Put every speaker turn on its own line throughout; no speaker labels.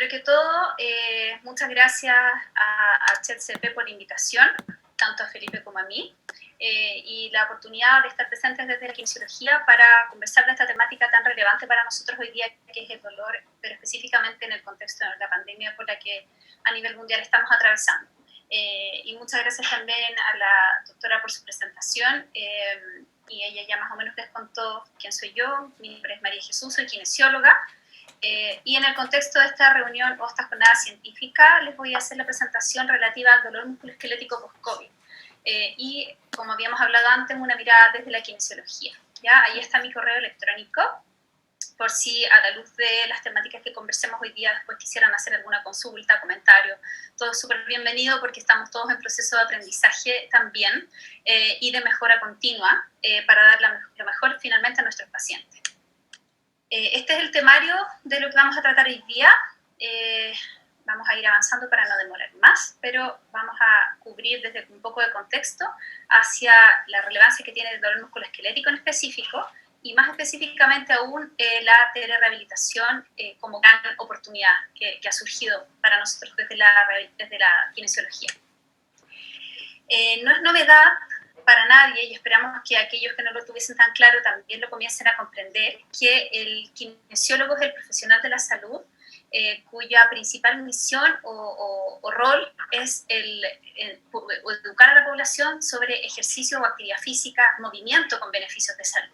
primero que todo, muchas gracias a ChatCP por la invitación, tanto a Felipe como a mí, y la oportunidad de estar presentes desde la kinesiología para conversar de esta temática tan relevante para nosotros hoy día, que es el dolor, pero específicamente en el contexto de la pandemia por la que a nivel mundial estamos atravesando. Y muchas gracias también a la doctora por su presentación, y ella ya más o menos les contó quién soy yo. Mi nombre es María Jesús, soy kinesióloga. Y en el contexto de esta reunión o esta jornada científica les voy a hacer la presentación relativa al dolor musculoesquelético post-COVID. Y como habíamos hablado antes, una mirada desde la kinesiología. ¿Ya? Ahí está mi correo electrónico, por si a la luz de las temáticas que conversemos hoy día después quisieran hacer alguna consulta, comentario. Todo súper bienvenido porque estamos todos en proceso de aprendizaje también y de mejora continua para dar lo mejor finalmente a nuestros pacientes. Este es el temario de lo que vamos a tratar hoy día. Vamos a ir avanzando para no demorar más, pero vamos a cubrir desde un poco de contexto hacia la relevancia que tiene el dolor musculoesquelético en específico y más específicamente aún la telerehabilitación como gran oportunidad que ha surgido para nosotros desde la kinesiología. No es novedad para nadie, y esperamos que aquellos que no lo tuviesen tan claro también lo comiencen a comprender, que el kinesiólogo es el profesional de la salud cuya principal misión o rol es educar a la población sobre ejercicio o actividad física, movimiento con beneficios de salud.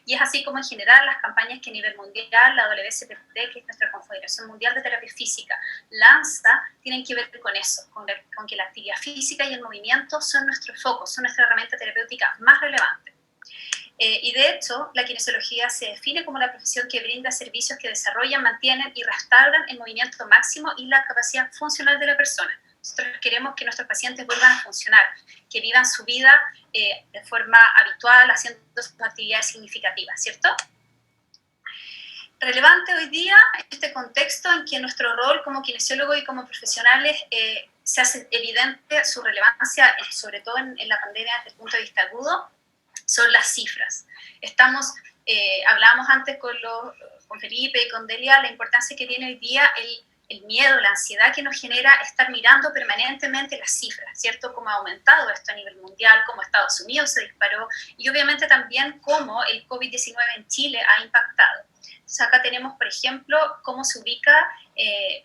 Y es así como en general las campañas que a nivel mundial, la WSPT, que es nuestra Confederación Mundial de Terapia Física, lanza, tienen que ver con eso, con que la actividad física y el movimiento son nuestro foco, son nuestra herramienta terapéutica más relevante. Y de hecho, la kinesiología se define como la profesión que brinda servicios que desarrollan, mantienen y restauran el movimiento máximo y la capacidad funcional de la persona. Nosotros queremos que nuestros pacientes vuelvan a funcionar, que vivan su vida de forma habitual, haciendo sus actividades significativas, ¿cierto? Relevante hoy día en este contexto en que nuestro rol como kinesiólogos y como profesionales se hace evidente su relevancia, sobre todo en la pandemia desde el punto de vista agudo, son las cifras. Hablábamos antes con Felipe y con Delia la importancia que tiene hoy día el miedo, la ansiedad que nos genera estar mirando permanentemente las cifras, ¿cierto? Cómo ha aumentado esto a nivel mundial, cómo Estados Unidos se disparó y obviamente también cómo el COVID-19 en Chile ha impactado. Entonces acá tenemos, por ejemplo, cómo se ubica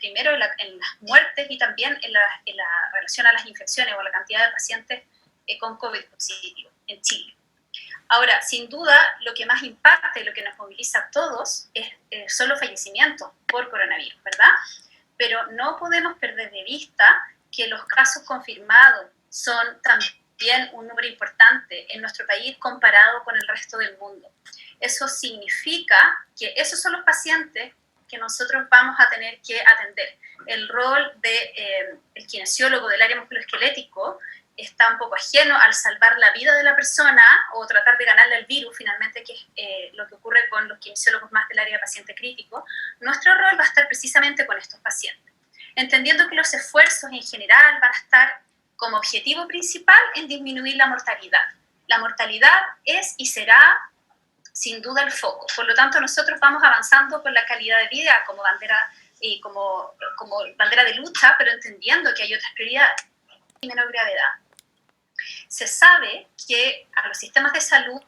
primero en las muertes y también en la relación a las infecciones o la cantidad de pacientes con COVID positivo en Chile. Ahora, sin duda, lo que más impacta y lo que nos moviliza a todos son los fallecimientos por coronavirus, ¿verdad? Pero no podemos perder de vista que los casos confirmados son también un número importante en nuestro país comparado con el resto del mundo. Eso significa que esos son los pacientes que nosotros vamos a tener que atender. El rol del kinesiólogo del área musculoesquelético está un poco ajeno al salvar la vida de la persona o tratar de ganarle al virus, finalmente, que es lo que ocurre con los kinesiólogos más del área de paciente crítico. Nuestro rol va a estar precisamente con estos pacientes, entendiendo que los esfuerzos en general van a estar como objetivo principal en disminuir la mortalidad. La mortalidad es y será sin duda el foco, por lo tanto nosotros vamos avanzando con la calidad de vida como bandera, como bandera de lucha, pero entendiendo que hay otras prioridades y menor gravedad. Se sabe que a los sistemas de salud,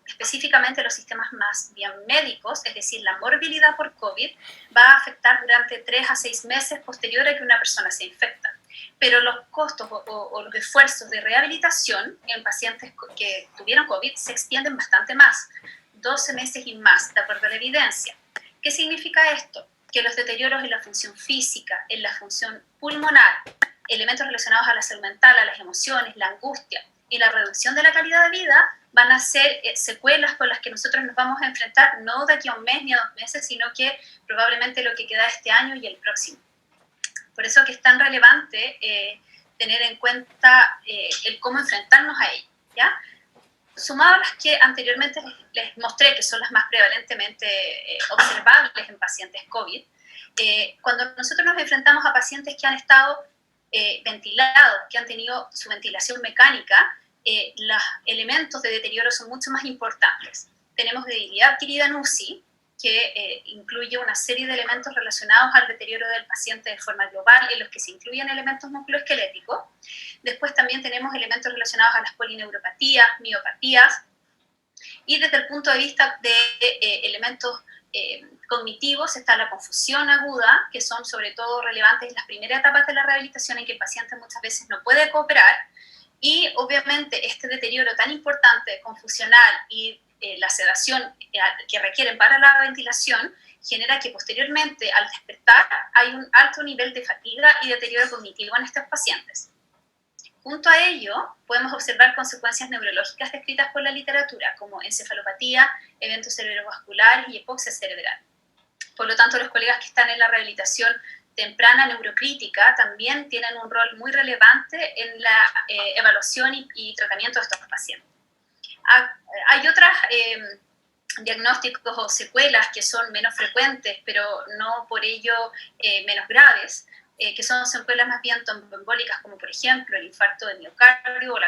específicamente los sistemas más bien médicos, es decir, la morbilidad por COVID, va a afectar durante 3 a 6 meses posterior a que una persona se infecta. Pero los costos o los esfuerzos de rehabilitación en pacientes que tuvieron COVID se extienden bastante más, 12 meses y más, de acuerdo a la evidencia. ¿Qué significa esto? Que los deterioros en la función física, en la función pulmonar, elementos relacionados a la salud mental, a las emociones, la angustia y la reducción de la calidad de vida van a ser secuelas con las que nosotros nos vamos a enfrentar no de aquí a un mes ni a 2 meses, sino que probablemente lo que queda este año y el próximo. Por eso que es tan relevante tener en cuenta el cómo enfrentarnos a ello, ¿ya? Sumado a las que anteriormente les mostré, que son las más prevalentemente observables en pacientes COVID, cuando nosotros nos enfrentamos a pacientes que han estado ventilados, que han tenido su ventilación mecánica, los elementos de deterioro son mucho más importantes. Tenemos debilidad adquirida en UCI, que incluye una serie de elementos relacionados al deterioro del paciente de forma global, en los que se incluyen elementos musculoesqueléticos. Después también tenemos elementos relacionados a las polineuropatías, miopatías, y desde el punto de vista de elementos cognitivos está la confusión aguda, que son sobre todo relevantes en las primeras etapas de la rehabilitación, en que el paciente muchas veces no puede cooperar, y obviamente este deterioro tan importante, confusional, y la sedación que requieren para la ventilación, genera que posteriormente al despertar hay un alto nivel de fatiga y deterioro cognitivo en estos pacientes. Junto a ello, podemos observar consecuencias neurológicas descritas por la literatura, como encefalopatía, eventos cerebrovasculares y hipoxia cerebral. Por lo tanto, los colegas que están en la rehabilitación temprana neurocrítica también tienen un rol muy relevante en la evaluación y tratamiento de estos pacientes. Hay otros diagnósticos o secuelas que son menos frecuentes, pero no por ello menos graves, que son secuelas más bien tromboembólicas, como por ejemplo el infarto de miocardio o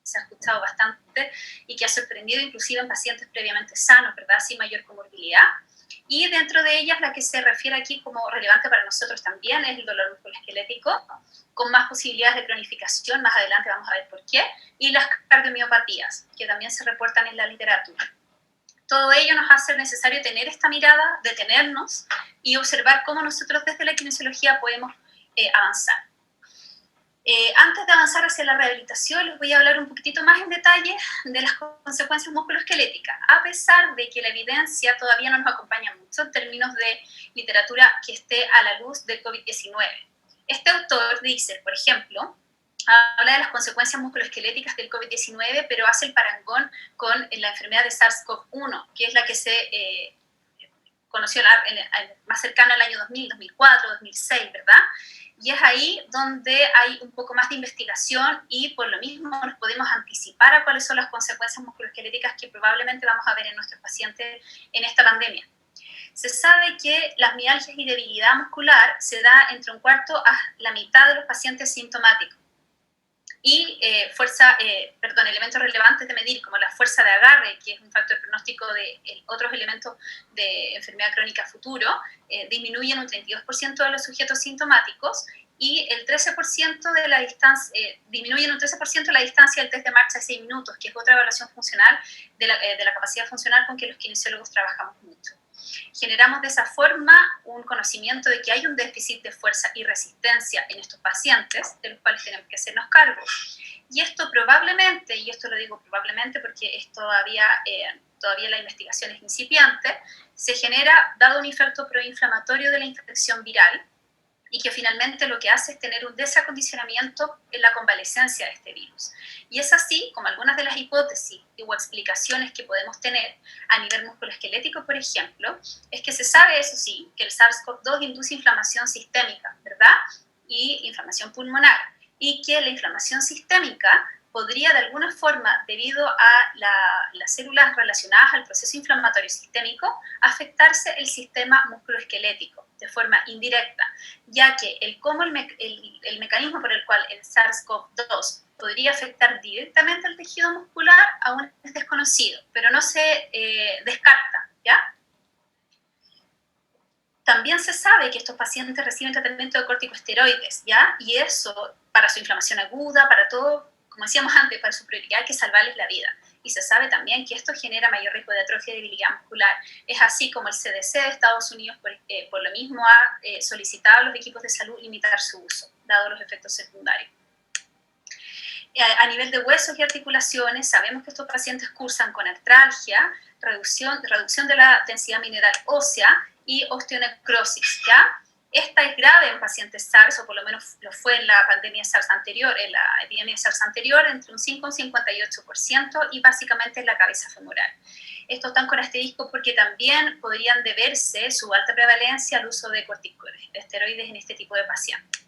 se ha escuchado bastante y que ha sorprendido inclusive en pacientes previamente sanos, ¿verdad?, sin mayor comorbilidad. Y dentro de ellas, la que se refiere aquí como relevante para nosotros también es el dolor musculoesquelético, con más posibilidades de cronificación, más adelante vamos a ver por qué, y las cardiomiopatías, que también se reportan en la literatura. Todo ello nos hace necesario tener esta mirada, detenernos y observar cómo nosotros desde la kinesiología podemos avanzar. Antes de avanzar hacia la rehabilitación, les voy a hablar un poquitito más en detalle de las consecuencias musculoesqueléticas, a pesar de que la evidencia todavía no nos acompaña mucho en términos de literatura que esté a la luz del COVID-19. Este autor dice, por ejemplo, habla de las consecuencias musculoesqueléticas del COVID-19, pero hace el parangón con la enfermedad de SARS-CoV-1, que es la que se conoció más cercana al año 2000, 2004, 2006, ¿verdad? Y es ahí donde hay un poco más de investigación y por lo mismo nos podemos anticipar a cuáles son las consecuencias musculoesqueléticas que probablemente vamos a ver en nuestros pacientes en esta pandemia. Se sabe que las mialgias y debilidad muscular se da entre un cuarto a la mitad de los pacientes sintomáticos. Y elementos relevantes de medir, como la fuerza de agarre, que es un factor pronóstico de otros elementos de enfermedad crónica futuro, disminuyen un 32% de los sujetos sintomáticos y el 13% de la distancia, disminuyen un 13% la distancia del test de marcha de 6 minutos, que es otra evaluación funcional de la capacidad funcional con que los kinesiólogos trabajamos mucho. Generamos de esa forma un conocimiento de que hay un déficit de fuerza y resistencia en estos pacientes, de los cuales tenemos que hacernos cargo. Y esto probablemente, y esto lo digo probablemente porque todavía la investigación es incipiente, se genera dado un efecto proinflamatorio de la infección viral, y que finalmente lo que hace es tener un desacondicionamiento en la convalecencia de este virus. Y es así como algunas de las hipótesis o explicaciones que podemos tener a nivel musculoesquelético, por ejemplo, es que se sabe, eso sí, que el SARS-CoV-2 induce inflamación sistémica, ¿verdad?, y inflamación pulmonar, y que la inflamación sistémica podría de alguna forma, debido a las células relacionadas al proceso inflamatorio sistémico, afectarse el sistema musculoesquelético de forma indirecta, ya que el mecanismo por el cual el SARS-CoV-2 podría afectar directamente al tejido muscular aún es desconocido, pero no se descarta, ¿ya? También se sabe que estos pacientes reciben tratamiento de corticosteroides, ¿ya? Y eso, para su inflamación aguda, para todo, como decíamos antes, para su prioridad hay que salvarles la vida. Y se sabe también que esto genera mayor riesgo de atrofia y debilidad muscular. Es así como el CDC de Estados Unidos, por lo mismo, ha solicitado a los equipos de salud limitar su uso, dado los efectos secundarios. A nivel de huesos y articulaciones, sabemos que estos pacientes cursan con artralgia, reducción de la densidad mineral ósea y osteonecrosis, ¿ya? Esta es grave en pacientes SARS, o por lo menos lo fue en la pandemia SARS anterior, en la epidemia SARS anterior, entre un 5 y un 58%, y básicamente en la cabeza femoral. Esto es tan característico porque también podrían deberse su alta prevalencia al uso de corticosteroides en este tipo de pacientes.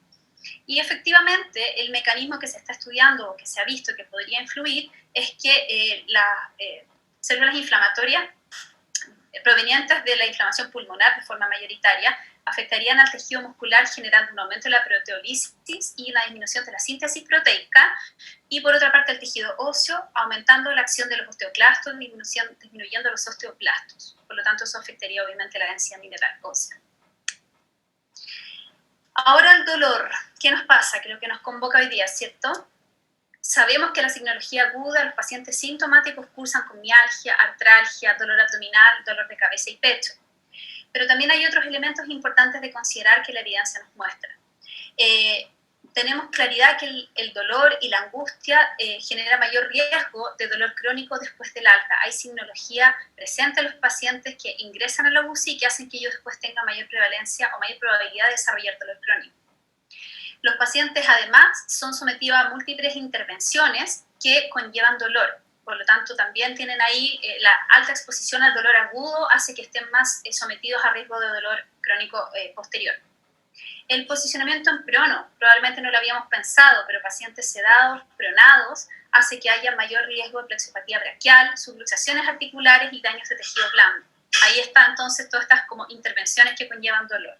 Y efectivamente, el mecanismo que se está estudiando o que se ha visto que podría influir es que las células inflamatorias provenientes de la inflamación pulmonar de forma mayoritaria, afectarían al tejido muscular generando un aumento de la proteólisis y una disminución de la síntesis proteica, y por otra parte el tejido óseo, aumentando la acción de los osteoclastos, disminuyendo los osteoblastos. Por lo tanto, eso afectaría obviamente la densidad mineral ósea. Ahora el dolor. ¿Qué nos pasa? Que es lo que nos convoca hoy día, ¿cierto? Sabemos que la signología aguda, los pacientes sintomáticos cursan con mialgia, artralgia, dolor abdominal, dolor de cabeza y pecho. Pero también hay otros elementos importantes de considerar que la evidencia nos muestra. Tenemos claridad que el dolor y la angustia genera mayor riesgo de dolor crónico después del alta. Hay signología presente en los pacientes que ingresan a la UCI que hacen que ellos después tengan mayor prevalencia o mayor probabilidad de desarrollar dolor crónico. Los pacientes además son sometidos a múltiples intervenciones que conllevan dolor. Por lo tanto, también tienen ahí la alta exposición al dolor agudo hace que estén más sometidos a riesgo de dolor crónico posterior. El posicionamiento en prono, probablemente no lo habíamos pensado, pero pacientes sedados, pronados, hace que haya mayor riesgo de plexopatía braquial, subluxaciones articulares y daños de tejido blando. Ahí están entonces todas estas como intervenciones que conllevan dolor.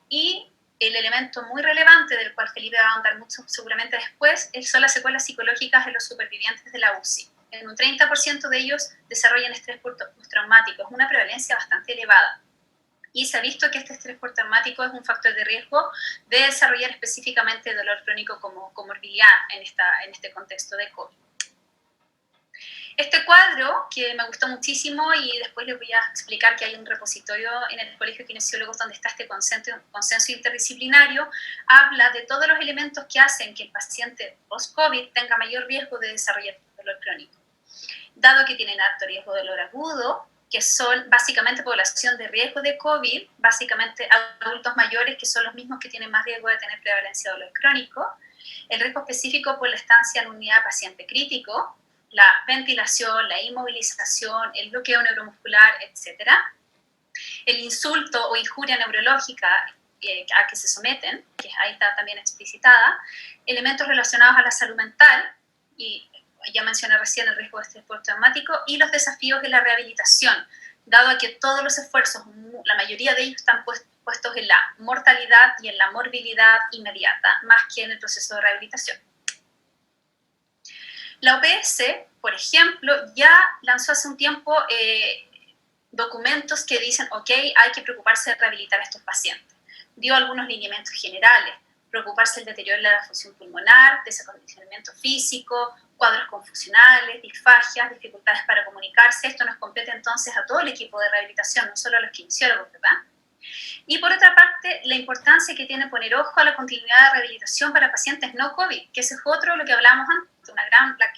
Y el elemento muy relevante, del cual Felipe va a ahondar mucho seguramente después, son las secuelas psicológicas en los supervivientes de la UCI. En un 30% de ellos desarrollan estrés postraumático, es una prevalencia bastante elevada. Y se ha visto que este estrés postraumático es un factor de riesgo de desarrollar específicamente dolor crónico como comorbilidad en este contexto de COVID. Este cuadro, que me gustó muchísimo, y después les voy a explicar que hay un repositorio en el Colegio de Kinesiólogos donde está este consenso interdisciplinario, habla de todos los elementos que hacen que el paciente post-COVID tenga mayor riesgo de desarrollar dolor crónico. Dado que tienen alto riesgo de dolor agudo, que son básicamente población de riesgo de COVID, básicamente adultos mayores, que son los mismos que tienen más riesgo de tener prevalencia de dolor crónico, el riesgo específico por la estancia en unidad de paciente crítico, la ventilación, la inmovilización, el bloqueo neuromuscular, etc. El insulto o injuria neurológica a que se someten, que ahí está también explicitada, elementos relacionados a la salud mental, y ya mencioné recién el riesgo de estrés postraumático, y los desafíos de la rehabilitación, dado a que todos los esfuerzos, la mayoría de ellos están puestos en la mortalidad y en la morbilidad inmediata, más que en el proceso de rehabilitación. La OPS, por ejemplo, ya lanzó hace un tiempo documentos que dicen, ok, hay que preocuparse de rehabilitar a estos pacientes. Dio algunos lineamientos generales, preocuparse del deterioro de la función pulmonar, desacondicionamiento físico, cuadros confusionales, disfagias, dificultades para comunicarse. Esto nos compete entonces a todo el equipo de rehabilitación, no solo a los kinesiólogos, ¿verdad? Y por otra parte, la importancia que tiene poner ojo a la continuidad de rehabilitación para pacientes no COVID, que ese es otro de lo que hablábamos antes,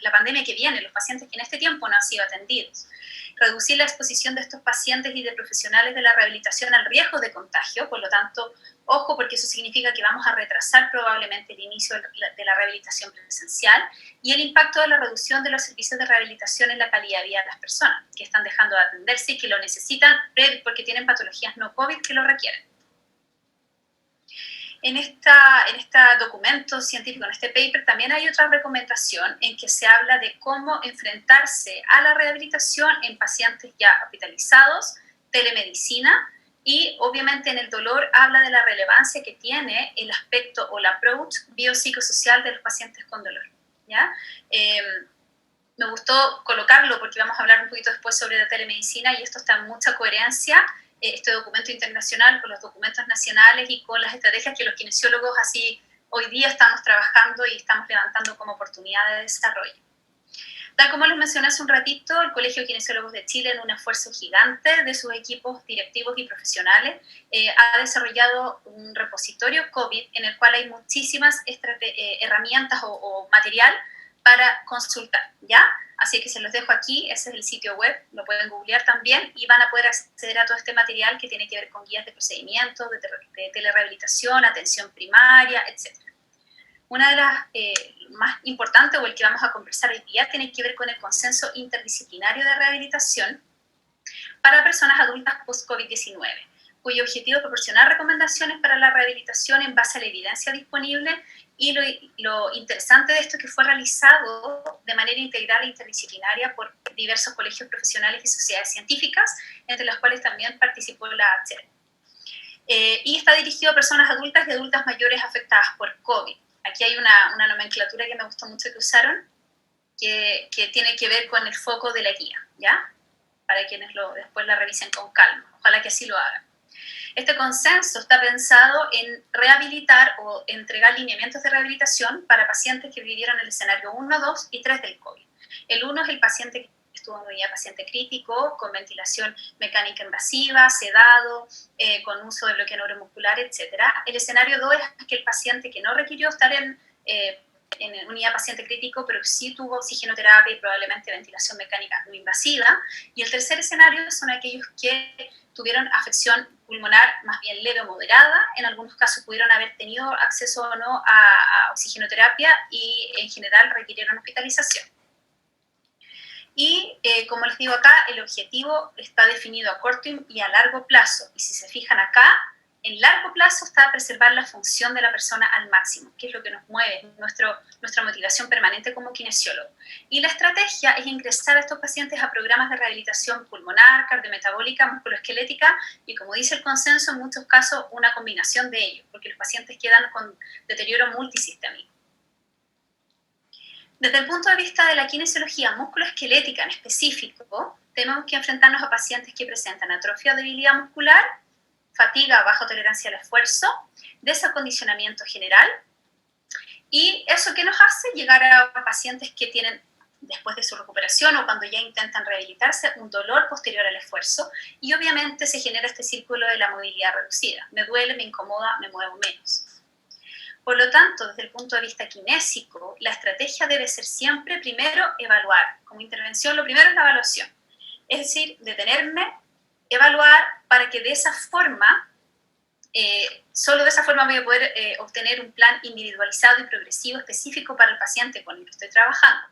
la pandemia que viene, los pacientes que en este tiempo no han sido atendidos. Reducir la exposición de estos pacientes y de profesionales de la rehabilitación al riesgo de contagio, por lo tanto, ojo, porque eso significa que vamos a retrasar probablemente el inicio de la rehabilitación presencial, y el impacto de la reducción de los servicios de rehabilitación en la calidad de vida de las personas que están dejando de atenderse y que lo necesitan porque tienen patologías no COVID que lo requieren. En este documento científico, en este paper, también hay otra recomendación en que se habla de cómo enfrentarse a la rehabilitación en pacientes ya hospitalizados, telemedicina, y obviamente en el dolor habla de la relevancia que tiene el aspecto o el approach biopsicosocial de los pacientes con dolor, ¿ya? Me gustó colocarlo porque vamos a hablar un poquito después sobre la telemedicina, y esto está en mucha coherencia, este documento internacional con los documentos nacionales y con las estrategias que los kinesiólogos así hoy día estamos trabajando y estamos levantando como oportunidad de desarrollo. Tal como les mencioné hace un ratito, el Colegio de Kinesiólogos de Chile, en un esfuerzo gigante de sus equipos directivos y profesionales, ha desarrollado un repositorio COVID en el cual hay muchísimas herramientas o material para consultar, ¿ya? Así que se los dejo aquí, ese es el sitio web, lo pueden googlear también y van a poder acceder a todo este material que tiene que ver con guías de procedimientos, de telerehabilitación, atención primaria, etc. Una de las más importantes, o el que vamos a conversar hoy día, tiene que ver con el consenso interdisciplinario de rehabilitación para personas adultas post-COVID-19, cuyo objetivo es proporcionar recomendaciones para la rehabilitación en base a la evidencia disponible Y lo interesante de esto es que fue realizado de manera integral e interdisciplinaria por diversos colegios profesionales y sociedades científicas, entre las cuales también participó la ACHER. Y está dirigido a personas adultas y adultas mayores afectadas por COVID. Aquí hay una nomenclatura que me gustó mucho que usaron, que tiene que ver con el foco de la guía, ¿ya? Para quienes después la revisen con calma. Ojalá que así lo hagan. Este consenso está pensado en rehabilitar o entregar lineamientos de rehabilitación para pacientes que vivieron el escenario 1, 2 y 3 del COVID. El 1 es el paciente que estuvo en unidad paciente crítico, con ventilación mecánica invasiva, sedado, con uso de bloqueo neuromuscular, etc. El escenario 2 es aquel paciente que no requirió estar en unidad paciente crítico, pero sí tuvo oxigenoterapia y probablemente ventilación mecánica no invasiva. Y el tercer escenario son aquellos que tuvieron afección pulmonar más bien leve o moderada, en algunos casos pudieron haber tenido acceso o no a oxigenoterapia y en general requirieron hospitalización. Y como les digo acá, el objetivo está definido a corto y a largo plazo. Y si se fijan acá, en largo plazo está preservar la función de la persona al máximo, que es lo que nos mueve, nuestra motivación permanente como kinesiólogo. Y la estrategia es ingresar a estos pacientes a programas de rehabilitación pulmonar, cardiometabólica, musculoesquelética y, como dice el consenso, en muchos casos una combinación de ellos, porque los pacientes quedan con deterioro multisistémico. Desde el punto de vista de la kinesiología musculoesquelética en específico, tenemos que enfrentarnos a pacientes que presentan atrofia o debilidad muscular, fatiga, baja tolerancia al esfuerzo, desacondicionamiento general, y eso que nos hace llegar a pacientes que tienen, después de su recuperación o cuando ya intentan rehabilitarse, un dolor posterior al esfuerzo, y obviamente se genera este círculo de la movilidad reducida. Me duele, me incomoda, me muevo menos. Por lo tanto, desde el punto de vista kinésico, la estrategia debe ser siempre, primero, evaluar. Como intervención, lo primero es la evaluación. Es decir, detenerme, evaluar, para que de esa forma, solo de esa forma voy a poder obtener un plan individualizado y progresivo específico para el paciente con el que estoy trabajando.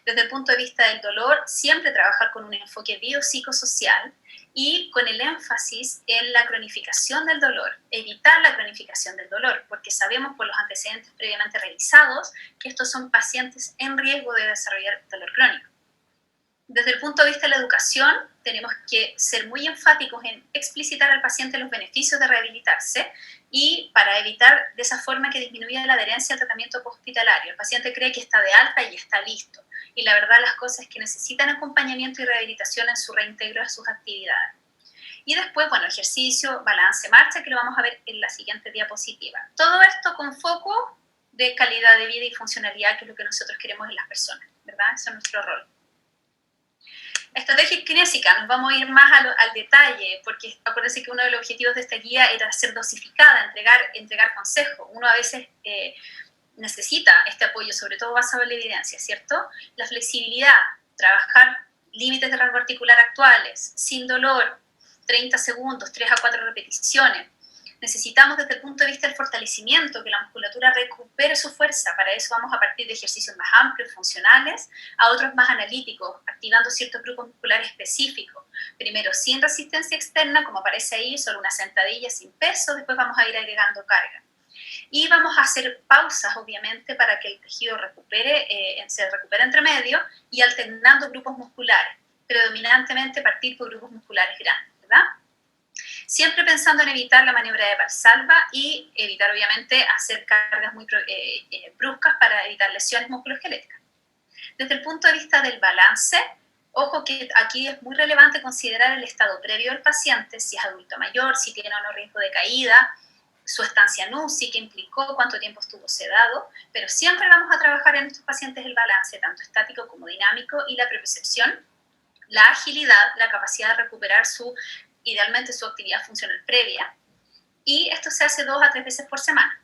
Desde el punto de vista del dolor, siempre trabajar con un enfoque biopsicosocial y con el énfasis en la cronificación del dolor, evitar la cronificación del dolor, porque sabemos por los antecedentes previamente realizados que estos son pacientes en riesgo de desarrollar dolor crónico. Desde el punto de vista de la educación, tenemos que ser muy enfáticos en explicitar al paciente los beneficios de rehabilitarse y para evitar de esa forma que disminuya la adherencia al tratamiento posthospitalario. El paciente cree que está de alta y está listo. Y la verdad las cosas es que necesitan acompañamiento y rehabilitación en su reintegro a sus actividades. Y después, bueno, ejercicio, balance, marcha, que lo vamos a ver en la siguiente diapositiva. Todo esto con foco de calidad de vida y funcionalidad, que es lo que nosotros queremos en las personas, ¿verdad? Ese es nuestro rol. Estrategia kinésica, nos vamos a ir más al detalle, porque acuérdense que uno de los objetivos de esta guía era ser dosificada, entregar consejos. Uno a veces necesita este apoyo, sobre todo basado en la evidencia, ¿cierto? La flexibilidad, trabajar límites de rango articular actuales, sin dolor, 30 segundos, 3 a 4 repeticiones. Necesitamos desde el punto de vista del fortalecimiento que la musculatura recupere su fuerza. Para eso vamos a partir de ejercicios más amplios, funcionales, a otros más analíticos, activando ciertos grupos musculares específicos. Primero sin resistencia externa, como aparece ahí, solo una sentadilla sin peso, después vamos a ir agregando carga. Y vamos a hacer pausas, obviamente, para que el tejido se recupere entre medio y alternando grupos musculares, predominantemente partir por grupos musculares grandes, ¿verdad? Siempre pensando en evitar la maniobra de Valsalva y evitar, obviamente, hacer cargas muy bruscas para evitar lesiones musculoesqueléticas. Desde el punto de vista del balance, ojo que aquí es muy relevante considerar el estado previo del paciente, si es adulto mayor, si tiene o no riesgo de caída, su estancia en UCI, qué implicó, cuánto tiempo estuvo sedado, pero siempre vamos a trabajar en estos pacientes el balance, tanto estático como dinámico, y la propiocepción, la agilidad, la capacidad de recuperar idealmente su actividad funcional previa, y esto se hace 2 a 3 veces por semana.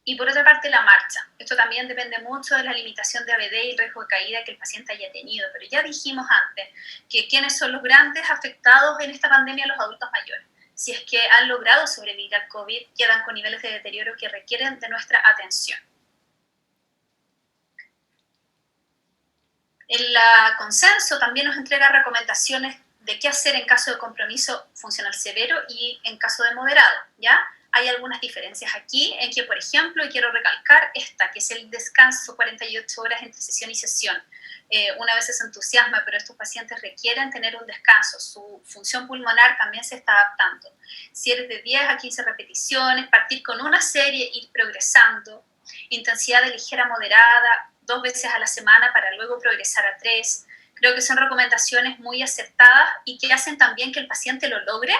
Y por otra parte, la marcha. Esto también depende mucho de la limitación de ABD y el riesgo de caída que el paciente haya tenido, pero ya dijimos antes que quienes son los grandes afectados en esta pandemia, los adultos mayores. Si es que han logrado sobrevivir al COVID, quedan con niveles de deterioro que requieren de nuestra atención. El consenso también nos entrega recomendaciones de qué hacer en caso de compromiso funcional severo y en caso de moderado, ¿ya? Hay algunas diferencias aquí, en que, por ejemplo, y quiero recalcar esta, que es el descanso 48 horas entre sesión y sesión. Una vez se entusiasma, pero estos pacientes requieren tener un descanso. Su función pulmonar también se está adaptando. Si eres de 10 a 15 repeticiones, partir con una serie, ir progresando. Intensidad de ligera a moderada, 2 veces a la semana para luego progresar a 3. Creo que son recomendaciones muy acertadas y que hacen también que el paciente lo logre,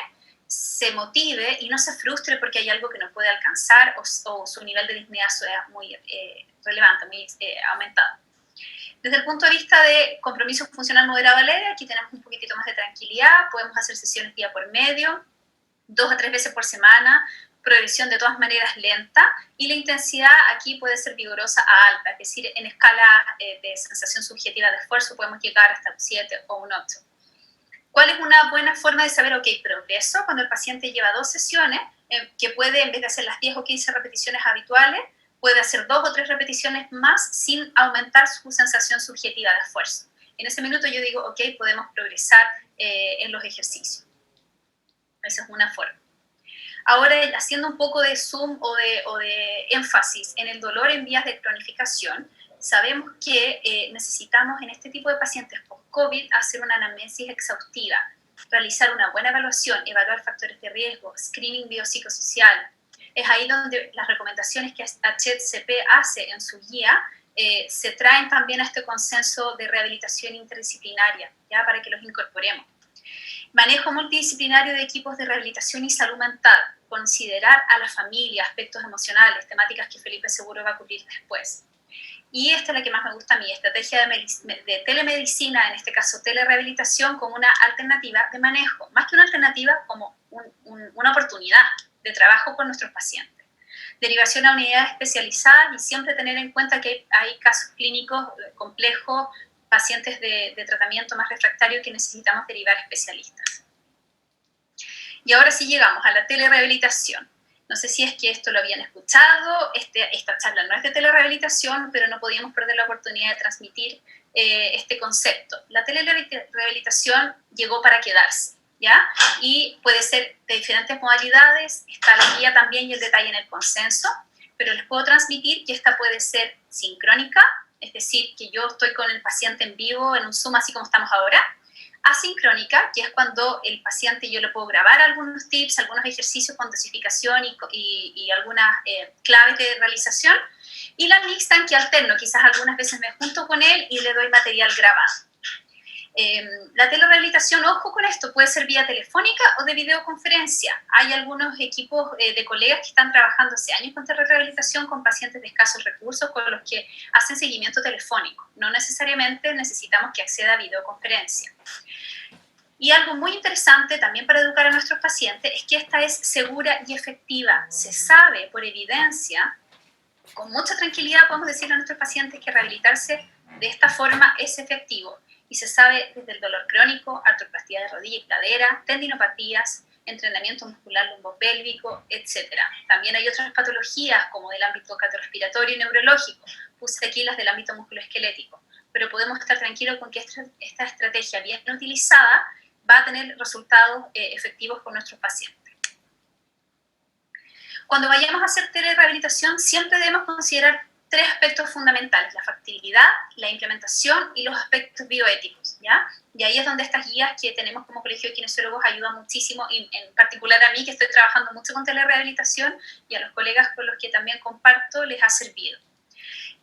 se motive y no se frustre porque hay algo que no puede alcanzar o su nivel de disnea sea muy relevante, muy aumentado. Desde el punto de vista de compromiso funcional moderado leve, aquí tenemos un poquitito más de tranquilidad, podemos hacer sesiones día por medio, 2 a 3 veces por semana, progresión de todas maneras lenta, y la intensidad aquí puede ser vigorosa a alta, es decir, en escala de sensación subjetiva de esfuerzo podemos llegar hasta un 7 o un 8. ¿Cuál es una buena forma de saber, ok, progreso? Cuando el paciente lleva 2 sesiones, que puede, en vez de hacer las 10 o 15 repeticiones habituales, puede hacer 2 o 3 repeticiones más sin aumentar su sensación subjetiva de esfuerzo. En ese minuto yo digo, ok, podemos progresar en los ejercicios. Esa es una forma. Ahora, haciendo un poco de zoom o de énfasis en el dolor en vías de cronificación, sabemos que necesitamos en este tipo de pacientes post-COVID hacer una anamnesis exhaustiva, realizar una buena evaluación, evaluar factores de riesgo, screening biopsicosocial. Es ahí donde las recomendaciones que HCP hace en su guía se traen también a este consenso de rehabilitación interdisciplinaria, ¿ya? Para que los incorporemos. Manejo multidisciplinario de equipos de rehabilitación y salud mental, considerar a la familia, aspectos emocionales, temáticas que Felipe seguro va a cubrir después. Y esta es la que más me gusta a mí, estrategia de telemedicina, en este caso telerehabilitación, como una alternativa de manejo, más que una alternativa, como una oportunidad de trabajo con nuestros pacientes. Derivación a unidades especializadas y siempre tener en cuenta que hay casos clínicos complejos, pacientes de tratamiento más refractario que necesitamos derivar especialistas. Y ahora sí llegamos a la telerehabilitación. No sé si es que esto lo habían escuchado, esta charla no es de telerehabilitación, pero no podíamos perder la oportunidad de transmitir este concepto. La telerehabilitación llegó para quedarse, ¿ya? Y puede ser de diferentes modalidades, está la guía también y el detalle en el consenso, pero les puedo transmitir que esta puede ser sincrónica, es decir, que yo estoy con el paciente en vivo en un Zoom así como estamos ahora. Asincrónica, que es cuando el paciente yo le puedo grabar algunos tips, algunos ejercicios con dosificación y algunas claves de realización. Y la mixta, en que alterno, quizás algunas veces me junto con él y le doy material grabado. La telerehabilitación, ojo con esto, puede ser vía telefónica o de videoconferencia. Hay algunos equipos de colegas que están trabajando hace años con telerehabilitación con pacientes de escasos recursos con los que hacen seguimiento telefónico. No necesariamente necesitamos que acceda a videoconferencia. Y algo muy interesante también para educar a nuestros pacientes es que esta es segura y efectiva. Se sabe por evidencia, con mucha tranquilidad podemos decirle a nuestros pacientes que rehabilitarse de esta forma es efectivo. Y se sabe desde el dolor crónico, artroplastia de rodilla y cadera, tendinopatías, entrenamiento muscular lumbopélvico, etc. También hay otras patologías como del ámbito cardiorrespiratorio y neurológico. Puse aquí las del ámbito musculoesquelético. Pero podemos estar tranquilos con que esta estrategia bien utilizada va a tener resultados efectivos con nuestros pacientes. Cuando vayamos a hacer telerehabilitación, siempre debemos considerar 3 aspectos fundamentales: la factibilidad, la implementación y los aspectos bioéticos, ¿ya? Y ahí es donde estas guías que tenemos como Colegio de Kinesiólogos ayudan muchísimo, y en particular a mí, que estoy trabajando mucho con telerehabilitación, y a los colegas con los que también comparto, les ha servido.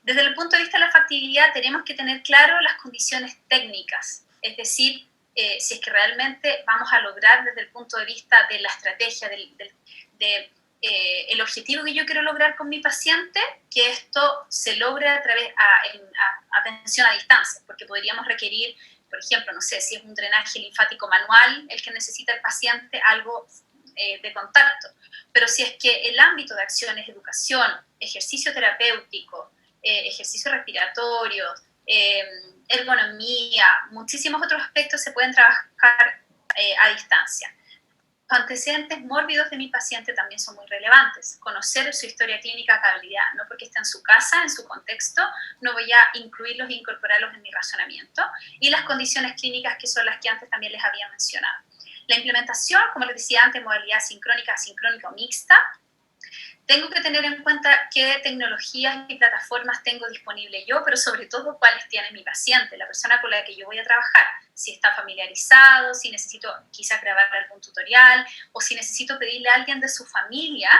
Desde el punto de vista de la factibilidad, tenemos que tener claro las condiciones técnicas, es decir, si es que realmente vamos a lograr desde el punto de vista de la estrategia, el objetivo que yo quiero lograr con mi paciente, que esto se logre a través de atención a distancia, porque podríamos requerir, por ejemplo, no sé, si es un drenaje linfático manual el que necesita el paciente, algo de contacto. Pero si es que el ámbito de acción es educación, ejercicio terapéutico, ejercicios respiratorios, ergonomía, muchísimos otros aspectos se pueden trabajar a distancia. Los antecedentes mórbidos de mi paciente también son muy relevantes. Conocer su historia clínica a cabalidad, no porque está en su casa, en su contexto, no voy a incluirlos e incorporarlos en mi razonamiento. Y las condiciones clínicas, que son las que antes también les había mencionado. La implementación, como les decía antes, modalidad sincrónica, asincrónica o mixta. tengo que tener en cuenta qué tecnologías y plataformas tengo disponible yo, pero sobre todo cuáles tiene mi paciente, la persona con la que yo voy a trabajar. Si está familiarizado, si necesito quizás grabar algún tutorial, o si necesito pedirle a alguien de su familia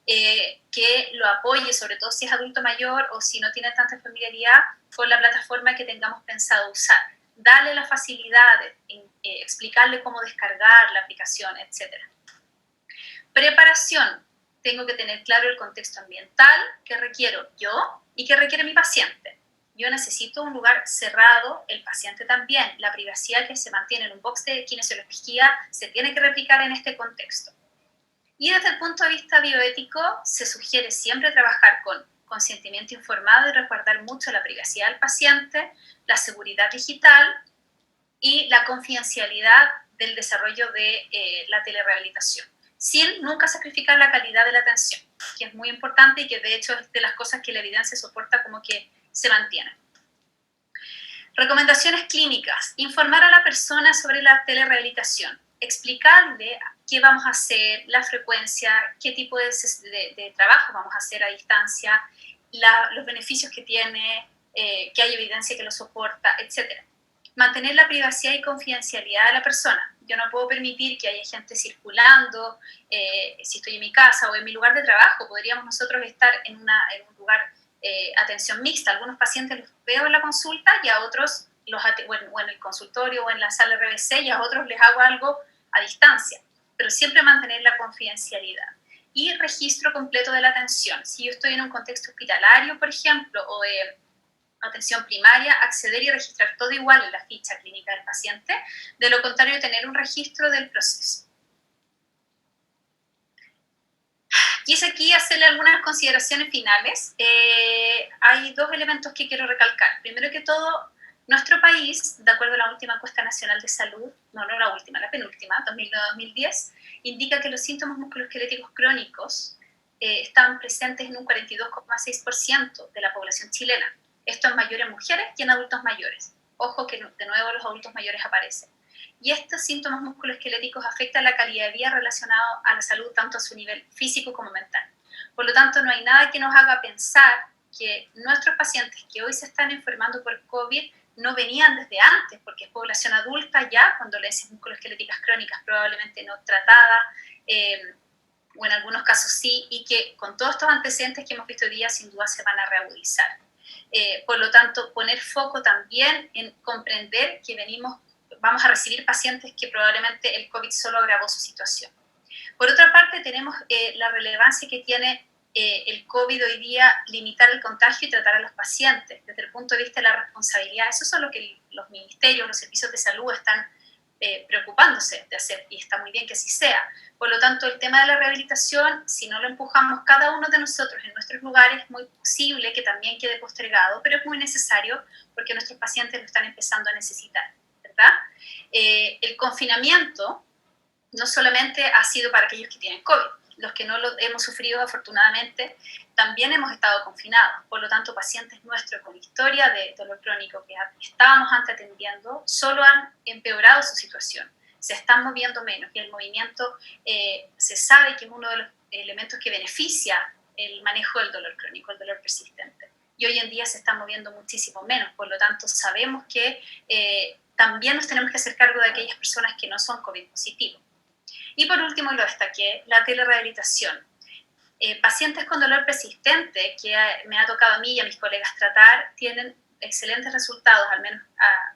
que lo apoye, sobre todo si es adulto mayor o si no tiene tanta familiaridad con la plataforma que tengamos pensado usar. Darle las facilidades, explicarle cómo descargar la aplicación, etc. Preparación. Tengo que tener claro el contexto ambiental que requiero yo y que requiere mi paciente. Yo necesito un lugar cerrado, el paciente también. La privacidad que se mantiene en un box de kinesiología se tiene que replicar en este contexto. Y desde el punto de vista bioético, se sugiere siempre trabajar con consentimiento informado y resguardar mucho la privacidad del paciente, la seguridad digital y la confidencialidad del desarrollo de la telerehabilitación, sin nunca sacrificar la calidad de la atención, que es muy importante y que de hecho es de las cosas que la evidencia soporta como que se mantienen. Recomendaciones clínicas. Informar a la persona sobre la telerehabilitación. Explicarle qué vamos a hacer, la frecuencia, qué tipo de trabajo vamos a hacer a distancia, los beneficios que tiene, que hay evidencia que lo soporta, etc. Mantener la privacidad y confidencialidad de la persona. Yo no puedo permitir que haya gente circulando, si estoy en mi casa o en mi lugar de trabajo, podríamos nosotros estar en un lugar atención mixta. Algunos pacientes los veo en la consulta y a otros, o en el consultorio o en la sala RBC, y a otros les hago algo a distancia, pero siempre mantener la confidencialidad. Y registro completo de la atención. Si yo estoy en un contexto hospitalario, por ejemplo, o de atención primaria, acceder y registrar todo igual en la ficha clínica del paciente, de lo contrario tener un registro del proceso. Quise aquí hacerle algunas consideraciones finales. Hay dos elementos que quiero recalcar. Primero que todo, nuestro país, de acuerdo a la última encuesta nacional de salud, no la última, la penúltima, 2009-2010, indica que los síntomas musculoesqueléticos crónicos están presentes en un 42,6% de la población chilena. Esto en mayores mujeres y en adultos mayores. Ojo que de nuevo los adultos mayores aparecen. Y estos síntomas musculoesqueléticos afectan la calidad de vida relacionada a la salud, tanto a su nivel físico como mental. Por lo tanto, no hay nada que nos haga pensar que nuestros pacientes que hoy se están enfermando por COVID no venían desde antes, porque es población adulta ya con dolencias musculoesqueléticas crónicas probablemente no tratadas, o en algunos casos sí, y que con todos estos antecedentes que hemos visto hoy día sin duda se van a reagudizar. Por lo tanto, poner foco también en comprender que vamos a recibir pacientes que probablemente el COVID solo agravó su situación. Por otra parte, tenemos la relevancia que tiene el COVID hoy día, limitar el contagio y tratar a los pacientes. Desde el punto de vista de la responsabilidad, eso es lo que los ministerios, los servicios de salud están preocupándose de hacer, y está muy bien que así sea. Por lo tanto, el tema de la rehabilitación, si no lo empujamos cada uno de nosotros en nuestros lugares, es muy posible que también quede postergado, pero es muy necesario porque nuestros pacientes lo están empezando a necesitar, ¿verdad? El confinamiento no solamente ha sido para aquellos que tienen COVID, los que no lo hemos sufrido afortunadamente también hemos estado confinados. Por lo tanto, pacientes nuestros con historia de dolor crónico que estábamos antes atendiendo solo han empeorado su situación, se están moviendo menos, y el movimiento se sabe que es uno de los elementos que beneficia el manejo del dolor crónico, el dolor persistente, y hoy en día se están moviendo muchísimo menos. Por lo tanto, sabemos que también nos tenemos que hacer cargo de aquellas personas que no son COVID positivos. Y por último, y lo destaqué, la telerehabilitación. Pacientes con dolor persistente que me ha tocado a mí y a mis colegas tratar tienen excelentes resultados, al menos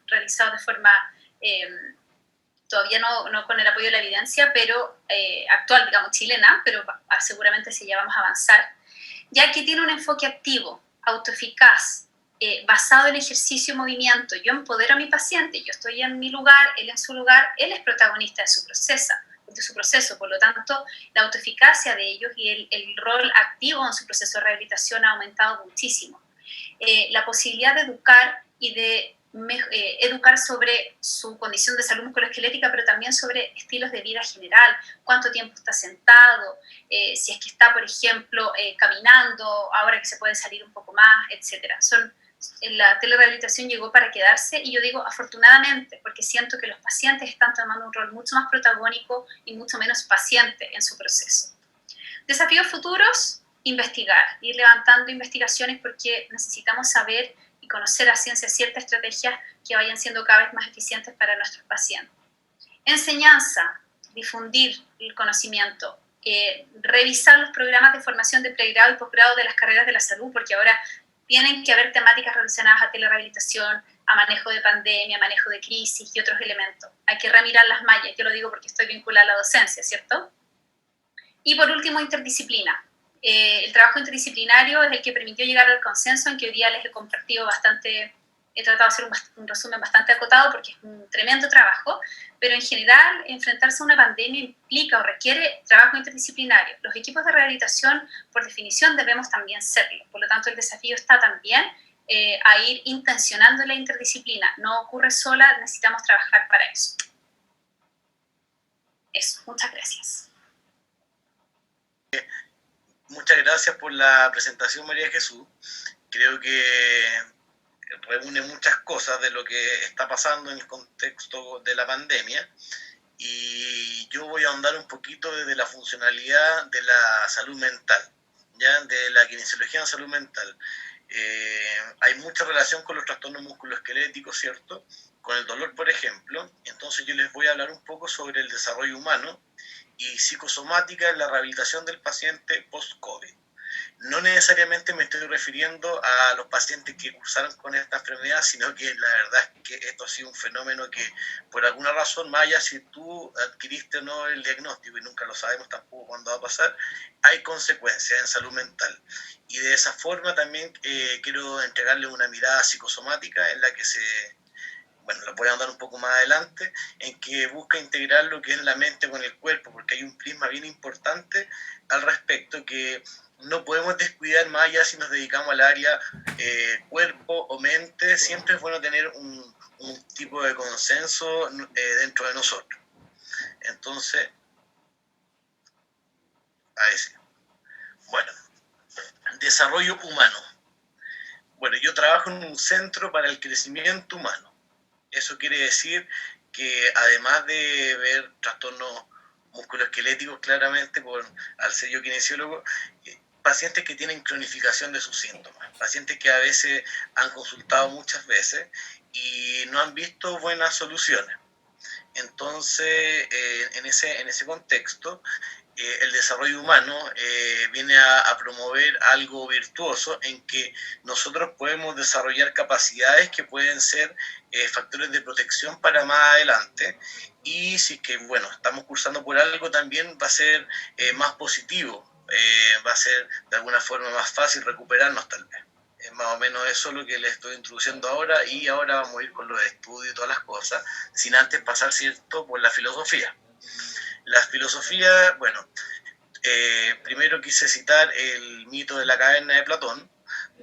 realizados de forma, todavía no con el apoyo de la evidencia, pero actual, digamos, chilena, pero seguramente si ya vamos a avanzar, ya que tiene un enfoque activo, autoeficaz, basado en ejercicio y movimiento. Yo empodero a mi paciente, yo estoy en mi lugar, él en su lugar, él es protagonista de su proceso, por lo tanto, la autoeficacia de ellos y el rol activo en su proceso de rehabilitación ha aumentado muchísimo. La posibilidad de educar y de educar sobre su condición de salud musculoesquelética, pero también sobre estilos de vida general, cuánto tiempo está sentado, si es que está, por ejemplo, caminando, ahora que se puede salir un poco más, etc. La telerehabilitación llegó para quedarse, y yo digo afortunadamente, porque siento que los pacientes están tomando un rol mucho más protagónico y mucho menos paciente en su proceso. Desafíos futuros, investigar, ir levantando investigaciones porque necesitamos saber y conocer a ciencia cierta estrategias que vayan siendo cada vez más eficientes para nuestros pacientes. Enseñanza, difundir el conocimiento, revisar los programas de formación de pregrado y posgrado de las carreras de la salud, porque ahora tienen que haber temáticas relacionadas a telerehabilitación, a manejo de pandemia, manejo de crisis y otros elementos. Hay que remirar las mallas, yo lo digo porque estoy vinculada a la docencia, ¿cierto? Y por último, interdisciplina. El trabajo interdisciplinario es el que permitió llegar al consenso en que hoy día les he compartido bastante, he tratado de hacer un resumen bastante acotado porque es un tremendo trabajo, pero en general enfrentarse a una pandemia implica o requiere trabajo interdisciplinario. Los equipos de rehabilitación, por definición, debemos también serlo. Por lo tanto, el desafío está también a ir intencionando la interdisciplina. No ocurre sola, necesitamos trabajar para eso. Eso, muchas gracias.
Muchas gracias por la presentación, María Jesús. Creo que reúne muchas cosas de lo que está pasando en el contexto de la pandemia, y yo voy a ahondar un poquito desde la funcionalidad de la salud mental, ¿ya? De la kinesiología en salud mental. Hay mucha relación con los trastornos musculoesqueléticos, ¿cierto? Con el dolor, por ejemplo. Entonces yo les voy a hablar un poco sobre el desarrollo humano y psicosomática en la rehabilitación del paciente post-COVID. No necesariamente me estoy refiriendo a los pacientes que cursaron con esta enfermedad, sino que la verdad es que esto ha sido un fenómeno que, por alguna razón, más allá si tú adquiriste o no el diagnóstico, y nunca lo sabemos tampoco cuándo va a pasar, hay consecuencias en salud mental. Y de esa forma también quiero entregarle una mirada psicosomática en la que bueno, lo voy a andar un poco más adelante, en que busca integrar lo que es la mente con el cuerpo, porque hay un prisma bien importante al respecto que no podemos descuidar más allá si nos dedicamos al área cuerpo o mente. Siempre es bueno tener un tipo de consenso dentro de nosotros. Entonces, ahí sí. Bueno, desarrollo humano. Bueno, yo trabajo en un centro para el crecimiento humano. Eso quiere decir que además de ver trastornos musculoesqueléticos claramente, al ser yo kinesiólogo, pacientes que tienen cronificación de sus síntomas, pacientes que a veces han consultado muchas veces y no han visto buenas soluciones. Entonces, en ese contexto, el desarrollo humano viene a promover algo virtuoso en que nosotros podemos desarrollar capacidades que pueden ser factores de protección para más adelante, y si es que, bueno, estamos cursando por algo, también va a ser más positivo, va a ser de alguna forma más fácil recuperarnos tal vez. Es más o menos eso lo que les estoy introduciendo ahora, y ahora vamos a ir con los estudios y todas las cosas, sin antes pasar, ¿cierto?, por la filosofía. La filosofía, bueno, primero quise citar el mito de la caverna de Platón,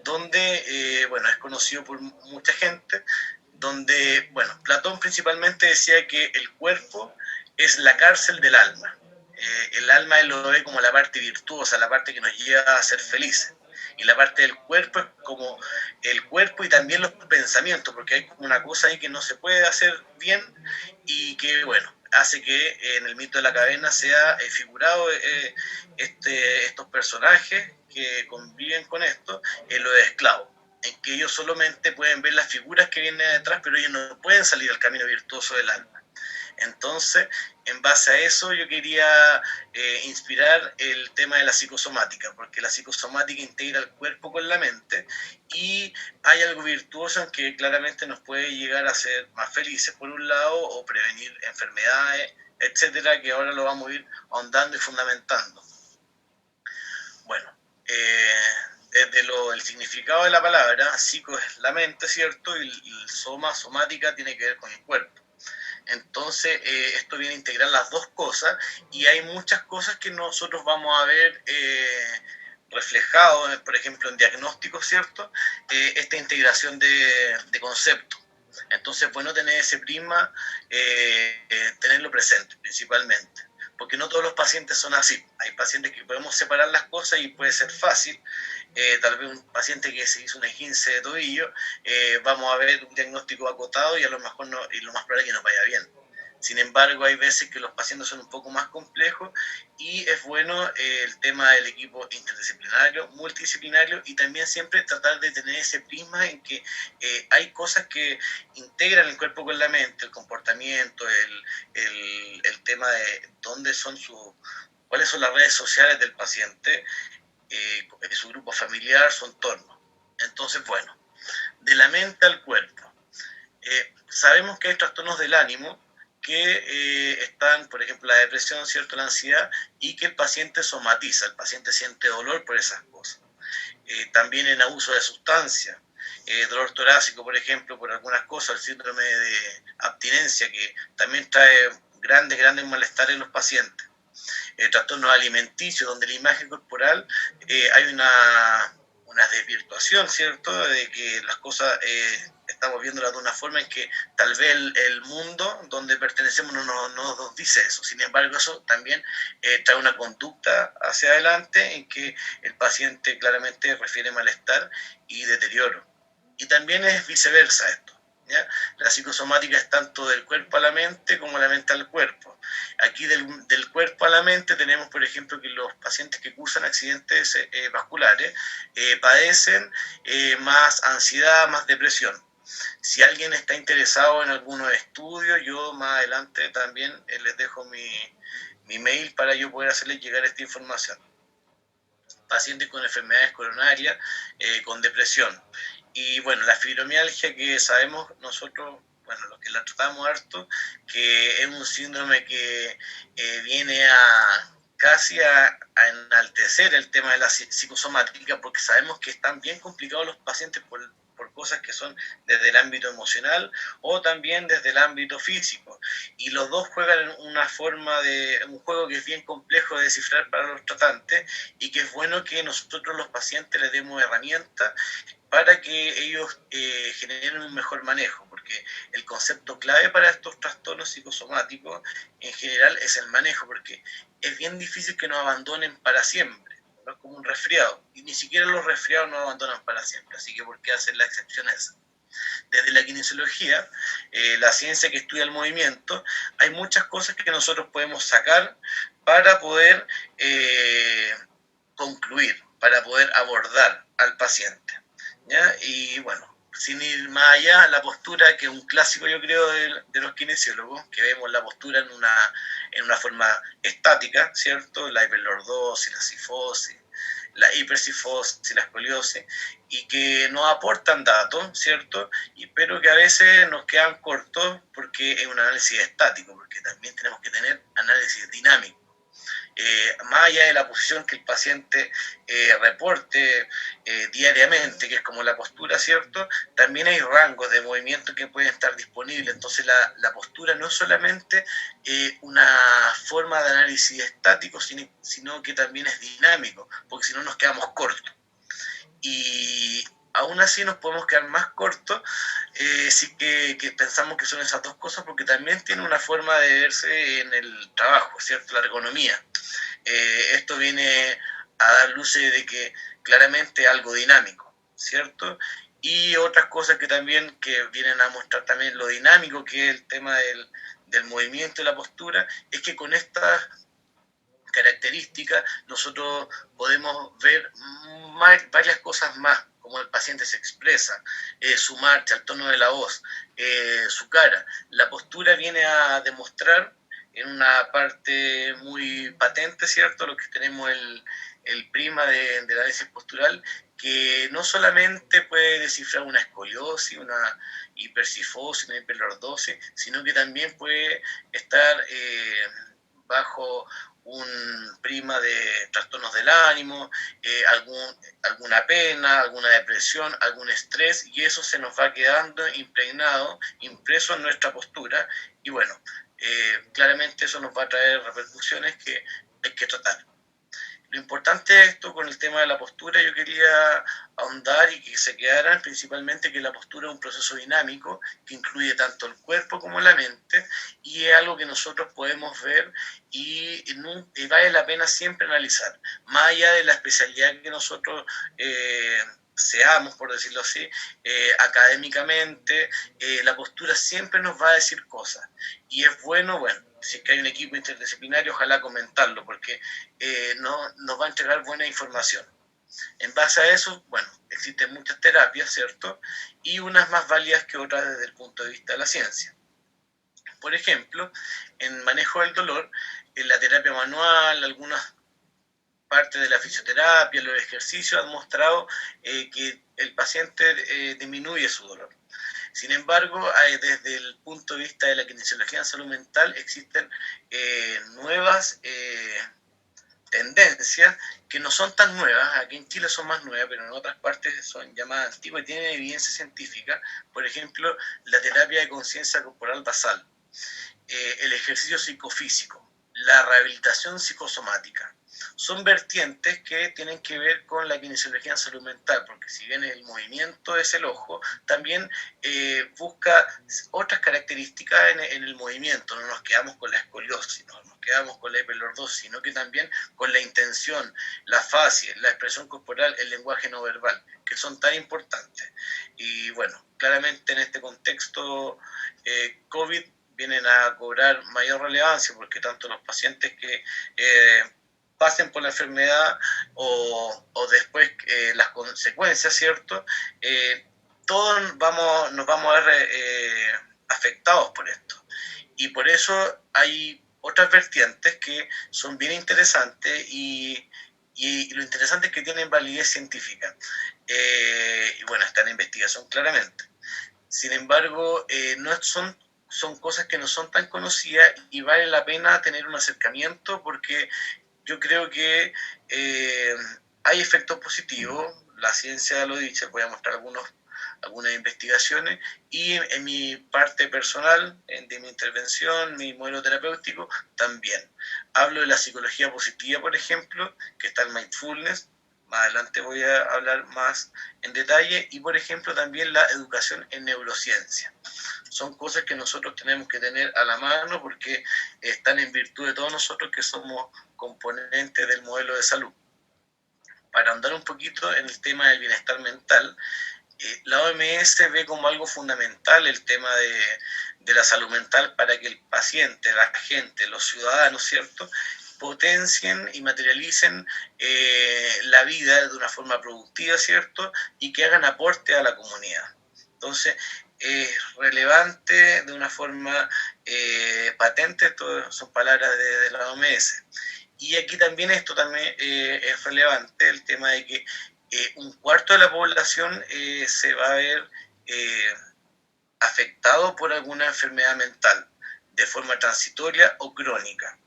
donde, bueno, es conocido por mucha gente, donde, bueno, Platón principalmente decía que el cuerpo es la cárcel del alma. El alma él lo ve como la parte virtuosa, la parte que nos lleva a ser felices. Y la parte del cuerpo es como el cuerpo y también los pensamientos, porque hay como una cosa ahí que no se puede hacer bien y que, bueno, hace que en el mito de la caverna sea figurado estos personajes que conviven con esto en lo de esclavos, en que ellos solamente pueden ver las figuras que vienen detrás, pero ellos no pueden salir al camino virtuoso del alma. Entonces, en base a eso, yo quería inspirar el tema de la psicosomática, porque la psicosomática integra el cuerpo con la mente, y hay algo virtuoso en que claramente nos puede llegar a hacer más felices, por un lado, o prevenir enfermedades, etcétera, que ahora lo vamos a ir ahondando y fundamentando. Bueno, desde el significado de la palabra, psico es la mente, ¿cierto? Y el somática, tiene que ver con el cuerpo. Entonces, esto viene a integrar las dos cosas, y hay muchas cosas que nosotros vamos a ver reflejado, por ejemplo, en diagnósticos, ¿cierto? Esta integración de conceptos. Entonces, bueno, tener ese prisma, tenerlo presente principalmente, porque no todos los pacientes son así. Hay pacientes que podemos separar las cosas y puede ser fácil. Tal vez un paciente que se hizo un esguince de tobillo, vamos a ver un diagnóstico acotado y a lo mejor no, y lo más probable es que nos vaya bien. Sin embargo, hay veces que los pacientes son un poco más complejos y es bueno el tema del equipo interdisciplinario, multidisciplinario, y también siempre tratar de tener ese prisma en que hay cosas que integran el cuerpo con la mente, el comportamiento, el tema de dónde son cuáles son las redes sociales del paciente, su grupo familiar, su entorno. Entonces, bueno, de la mente al cuerpo. Sabemos que hay trastornos del ánimo que están, por ejemplo, la depresión, ¿cierto?, la ansiedad, y que el paciente somatiza, el paciente siente dolor por esas cosas. También en abuso de sustancias, dolor torácico, por ejemplo, por algunas cosas, el síndrome de abstinencia, que también trae grandes malestares en los pacientes. Trastornos alimenticios, donde la imagen corporal hay una desvirtuación, ¿cierto?, de que las cosas estamos viéndolas de una forma en que tal vez el mundo donde pertenecemos no nos dice eso. Sin embargo, eso también trae una conducta hacia adelante en que el paciente claramente refiere malestar y deterioro. Y también es viceversa esto, ¿ya? La psicosomática es tanto del cuerpo a la mente como la mente al cuerpo. Aquí del cuerpo a la mente tenemos, por ejemplo, que los pacientes que cursan accidentes vasculares padecen más ansiedad, más depresión. Si alguien está interesado en algunos estudios, yo más adelante también les dejo mi mail para yo poder hacerles llegar esta información. Pacientes con enfermedades coronarias, con depresión. Y bueno, la fibromialgia, que sabemos nosotros, bueno, los que la tratamos harto, que es un síndrome que viene casi a enaltecer el tema de la psicosomática, porque sabemos que están bien complicados los pacientes por cosas que son desde el ámbito emocional o también desde el ámbito físico. Y los dos juegan una forma de un juego que es bien complejo de descifrar para los tratantes, y que es bueno que nosotros los pacientes les demos herramientas para que ellos generen un mejor manejo, porque el concepto clave para estos trastornos psicosomáticos en general es el manejo, porque es bien difícil que nos abandonen para siempre, no es como un resfriado, y ni siquiera los resfriados nos abandonan para siempre, así que ¿por qué hacer la excepción a esa? Desde la kinesiología, la ciencia que estudia el movimiento, hay muchas cosas que nosotros podemos sacar para poder concluir, para poder abordar al paciente, ¿ya? Y bueno, sin ir más allá, la postura, que es un clásico, yo creo, de los kinesiólogos, que vemos la postura en una forma estática, ¿cierto? La hiperlordosis, la cifosis, la hipercifosis, la escoliosis, y que nos aportan datos, ¿cierto? Pero que a veces nos quedan cortos porque es un análisis estático, porque también tenemos que tener análisis dinámico. Más allá de la posición que el paciente reporte diariamente, que es como la postura, ¿cierto? También hay rangos de movimiento que pueden estar disponibles. Entonces la postura no es solamente una forma de análisis estático, sino que también es dinámico, porque si no nos quedamos cortos. Y aún así nos podemos quedar más cortos si que pensamos que son esas dos cosas, porque también tiene una forma de verse en el trabajo, ¿cierto? La ergonomía. Esto viene a dar luces de que claramente algo dinámico, ¿cierto? Y otras cosas que también que vienen a mostrar también lo dinámico que es el tema del movimiento y la postura, es que con estas características nosotros podemos ver varias cosas más, como el paciente se expresa, su marcha, el tono de la voz, su cara. La postura viene a demostrar en una parte muy patente, ¿cierto? Lo que tenemos el prima de la análisis postural, que no solamente puede descifrar una escoliosis, una hipercifosis, una hiperlordosis, sino que también puede estar bajo un prima de trastornos del ánimo, alguna pena, alguna depresión, algún estrés, y eso se nos va quedando impregnado, impreso en nuestra postura, y bueno, claramente eso nos va a traer repercusiones que hay que tratar. Lo importante de esto con el tema de la postura, yo quería ahondar y que se quedaran principalmente que la postura es un proceso dinámico que incluye tanto el cuerpo como la mente, y es algo que nosotros podemos ver y vale la pena siempre analizar, más allá de la especialidad que nosotros seamos, por decirlo así, académicamente, la postura siempre nos va a decir cosas. Y es bueno, si es que hay un equipo interdisciplinario, ojalá comentarlo, porque nos va a entregar buena información. En base a eso, existen muchas terapias, ¿cierto? Y unas más válidas que otras desde el punto de vista de la ciencia. Por ejemplo, en manejo del dolor, en la terapia manual, algunas partes de la fisioterapia, los ejercicios han mostrado que el paciente disminuye su dolor. Sin embargo, desde el punto de vista de la kinesiología en salud mental existen nuevas tendencias que no son tan nuevas, aquí en Chile son más nuevas, pero en otras partes son llamadas antiguas y tienen evidencia científica. Por ejemplo, la terapia de conciencia corporal basal, el ejercicio psicofísico, la rehabilitación psicosomática. Son vertientes que tienen que ver con la kinesiología en salud mental, porque si bien el movimiento es el ojo, también busca otras características en el movimiento. No nos quedamos con la escoliosis, no nos quedamos con la hiperlordosis, sino que también con la intención, la fascia, la expresión corporal, el lenguaje no verbal, que son tan importantes. Y claramente en este contexto COVID vienen a cobrar mayor relevancia, porque tanto los pacientes que pasen por la enfermedad o después las consecuencias, ¿cierto? Todos nos vamos a ver afectados por esto. Y por eso hay otras vertientes que son bien interesantes y lo interesante es que tienen validez científica. Está en investigación claramente. Sin embargo, no son cosas que no son tan conocidas y vale la pena tener un acercamiento porque yo creo que hay efectos positivos, la ciencia lo dice, voy a mostrar algunas investigaciones y en mi parte personal, de mi intervención, mi modelo terapéutico, también. Hablo de la psicología positiva, por ejemplo, que está el mindfulness, más adelante voy a hablar más en detalle, y por ejemplo también la educación en neurociencia. Son cosas que nosotros tenemos que tener a la mano porque están en virtud de todos nosotros que somos componentes del modelo de salud. Para andar un poquito en el tema del bienestar mental, la OMS ve como algo fundamental el tema de la salud mental para que el paciente, la gente, los ciudadanos, ¿cierto?, potencien y materialicen la vida de una forma productiva, ¿cierto?, y que hagan aporte a la comunidad. Entonces, es relevante de una forma patente, esto son palabras de la OMS. Y aquí también esto también es relevante, el tema de que un cuarto de la población se va a ver afectado por alguna enfermedad mental, de forma transitoria o crónica.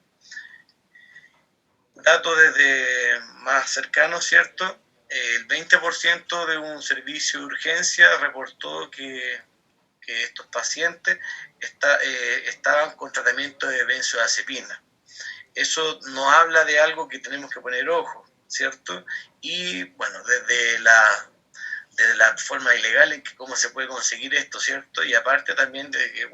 Datos desde más cercanos, ¿cierto? El 20% de un servicio de urgencia reportó que estos pacientes estaban con tratamiento de benzodiazepina. Eso nos habla de algo que tenemos que poner ojo, ¿cierto? Y desde la forma ilegal en que cómo se puede conseguir esto, ¿cierto? Y aparte también de que,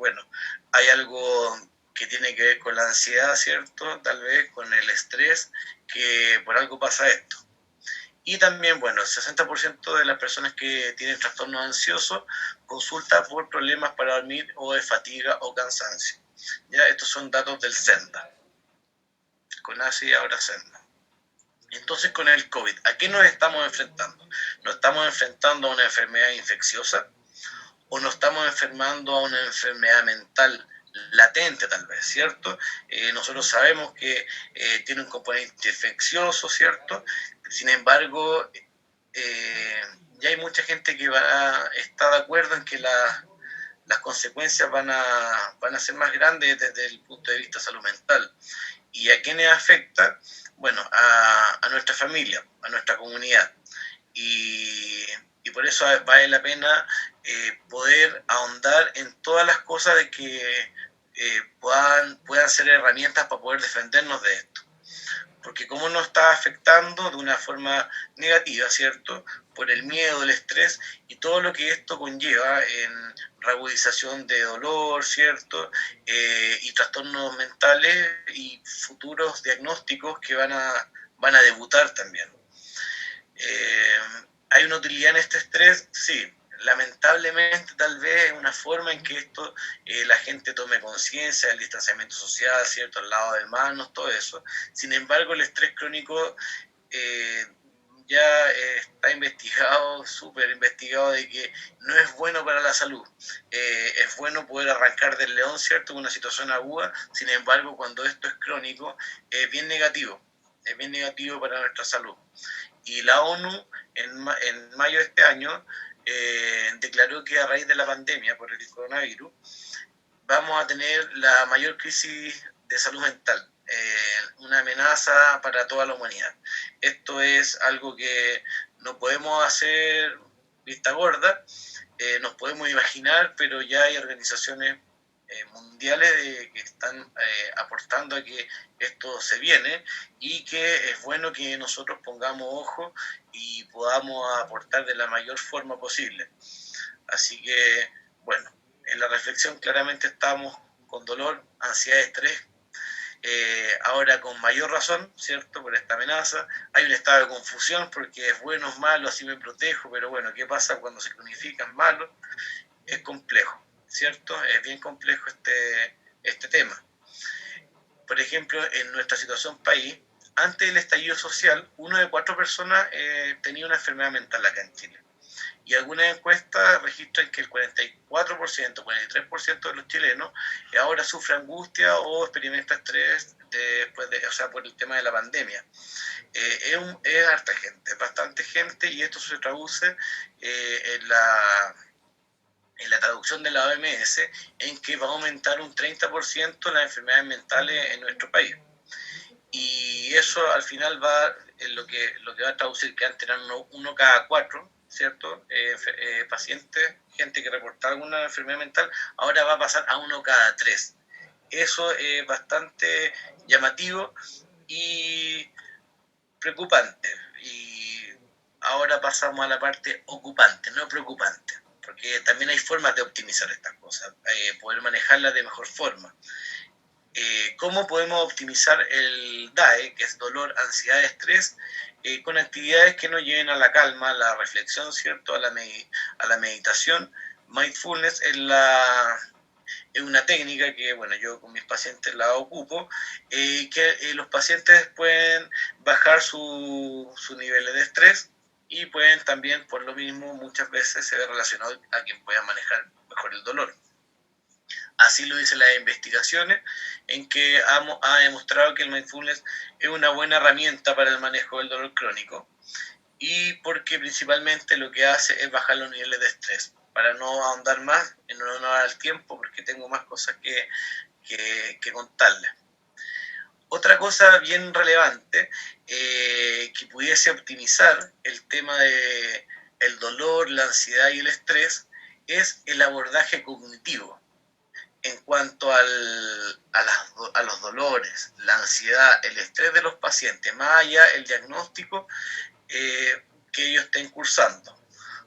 hay algo que tiene que ver con la ansiedad, ¿cierto? Tal vez con el estrés, que por algo pasa esto. Y también, el 60% de las personas que tienen trastornos ansiosos consulta por problemas para dormir o de fatiga o cansancio. Ya, estos son datos del SENDA. CONACYT y ahora SENDA. Entonces, con el COVID, ¿a qué nos estamos enfrentando? ¿Nos estamos enfrentando a una enfermedad infecciosa o nos estamos enfermando a una enfermedad mental latente, tal vez, ¿cierto? Nosotros sabemos que tiene un componente infeccioso, ¿cierto? Sin embargo, ya hay mucha gente que está de acuerdo en que las consecuencias van a ser más grandes desde el punto de vista de salud mental. ¿Y a quiénes afecta? A nuestra familia, a nuestra comunidad. Y por eso vale la pena poder ahondar en todas las cosas de que puedan ser herramientas para poder defendernos de esto. Porque como nos está afectando de una forma negativa, ¿cierto? Por el miedo, el estrés y todo lo que esto conlleva en reagudización de dolor, ¿cierto? Y trastornos mentales y futuros diagnósticos que van a debutar también. ¿Hay una utilidad en este estrés? Sí. Lamentablemente, tal vez es una forma en que esto la gente tome conciencia del distanciamiento social, ¿cierto? Al lado de manos, todo eso. Sin embargo, el estrés crónico eh, ya está investigado, súper investigado, de que no es bueno para la salud. Es bueno poder arrancar del león, ¿cierto? Una situación aguda. Sin embargo, cuando esto es crónico, es bien negativo. Es bien negativo para nuestra salud. Y la ONU en mayo de este año declaró que a raíz de la pandemia por el coronavirus vamos a tener la mayor crisis de salud mental, una amenaza para toda la humanidad. Esto es algo que no podemos hacer vista gorda, nos podemos imaginar, pero ya hay organizaciones mundiales que están aportando a que esto se viene y que es bueno que nosotros pongamos ojo y podamos aportar de la mayor forma posible. Así que, bueno, en la reflexión claramente estamos con dolor, ansiedad, estrés, ahora con mayor razón, ¿cierto? Por esta amenaza. Hay un estado de confusión porque es bueno, es malo, así me protejo, pero bueno, ¿qué pasa cuando se cronifican malos? Es complejo, ¿cierto? Es bien complejo este tema. Por ejemplo, en nuestra situación país, antes del estallido social, 1 de 4 personas tenía una enfermedad mental acá en Chile. Y algunas encuestas registran que el 44%, 43% de los chilenos ahora sufre angustia o experimenta estrés por el tema de la pandemia. Es harta gente, es bastante gente, y esto se traduce en la traducción de la OMS en que va a aumentar un 30% las enfermedades mentales en nuestro país. Y eso al final va en lo que va a traducir que antes eran uno cada 4, ¿cierto? Pacientes, gente que reportaba alguna enfermedad mental, ahora va a pasar a 1 cada 3. Eso es bastante llamativo y preocupante. Y ahora pasamos a la parte ocupante, no preocupante, porque también hay formas de optimizar estas cosas, poder manejarlas de mejor forma. ¿Cómo podemos optimizar el DAE, que es dolor, ansiedad, estrés, con actividades que nos lleven a la calma, a la reflexión, ¿cierto? A la meditación? Mindfulness es una técnica que, bueno, yo con mis pacientes la ocupo, que los pacientes pueden bajar sus niveles de estrés y pueden también, por lo mismo, muchas veces se ve relacionado a quien pueda manejar mejor el dolor. Así lo dicen las investigaciones, en que ha demostrado que el mindfulness es una buena herramienta para el manejo del dolor crónico, y porque principalmente lo que hace es bajar los niveles de estrés. Para no ahondar más, en honor al tiempo, porque tengo más cosas que contarles. Otra cosa bien relevante que pudiese optimizar el tema de el dolor, la ansiedad y el estrés es el abordaje cognitivo en cuanto a los dolores, la ansiedad, el estrés de los pacientes, más allá del diagnóstico que ellos estén cursando.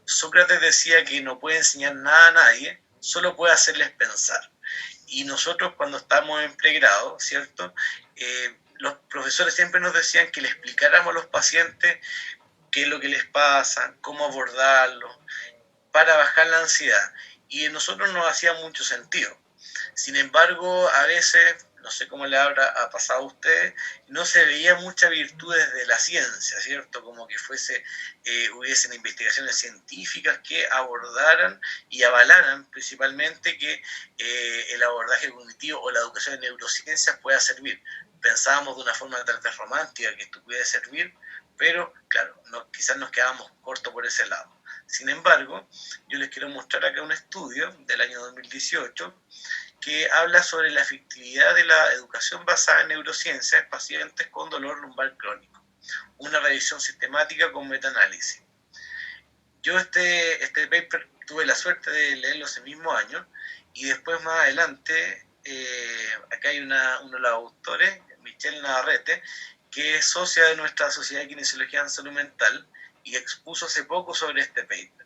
Sócrates decía que no puede enseñar nada a nadie, solo puede hacerles pensar. Y nosotros cuando estamos en pregrado, ¿cierto? Los profesores siempre nos decían que le explicáramos a los pacientes qué es lo que les pasa, cómo abordarlo, para bajar la ansiedad. Y a nosotros nos hacía mucho sentido. Sin embargo, a veces, no sé cómo le habrá pasado a ustedes, no se veía mucha virtud desde la ciencia, ¿cierto? Como que hubiesen investigaciones científicas que abordaran y avalaran principalmente que el abordaje cognitivo o la educación en neurociencias pueda servir. Pensábamos de una forma tal vez romántica que esto pudiera servir, pero claro, quizás nos quedábamos cortos por ese lado. Sin embargo, yo les quiero mostrar acá un estudio del año 2018 que habla sobre la efectividad de la educación basada en neurociencia en pacientes con dolor lumbar crónico. Una revisión sistemática con metaanálisis. Yo este paper tuve la suerte de leerlo ese mismo año, y después más adelante, acá hay uno de los autores, Michelle Navarrete, que es socia de nuestra Sociedad de Kinesiología en Salud Mental, y expuso hace poco sobre este paper.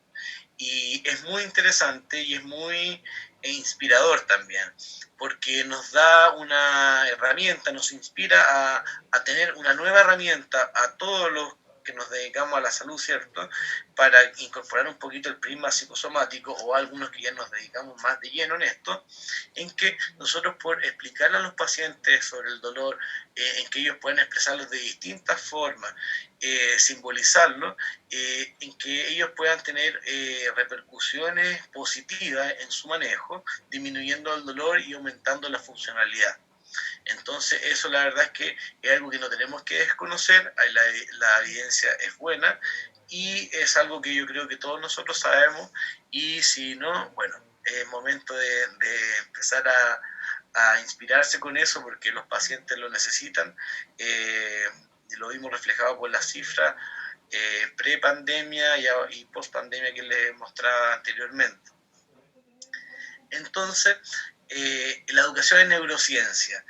Y es muy interesante y es muy inspirador también, porque nos da una herramienta, nos inspira a tener una nueva herramienta a todos los que nos dedicamos a la salud, ¿cierto? Para incorporar un poquito el prisma psicosomático, o algunos que ya nos dedicamos más de lleno en esto, en que nosotros, por explicarle a los pacientes sobre el dolor, en que ellos pueden expresarlo de distintas formas, simbolizarlo, en que ellos puedan tener repercusiones positivas en su manejo, disminuyendo el dolor y aumentando la funcionalidad. Entonces eso, la verdad es que es algo que no tenemos que desconocer, la evidencia es buena y es algo que yo creo que todos nosotros sabemos, y si no, bueno, es momento de empezar a inspirarse con eso, porque los pacientes lo necesitan. Lo vimos reflejado por las cifras pre-pandemia y post-pandemia que les mostraba anteriormente. Entonces, la educación en neurociencia.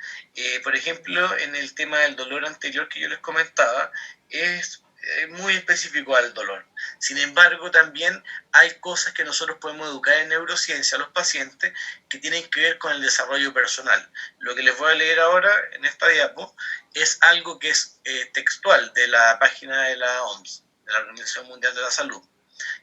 Por ejemplo, en el tema del dolor anterior que yo les comentaba, es muy específico al dolor. Sin embargo, también hay cosas que nosotros podemos educar en neurociencia a los pacientes que tienen que ver con el desarrollo personal. Lo que les voy a leer ahora en esta diapo es algo que es textual de la página de la OMS, de la Organización Mundial de la Salud,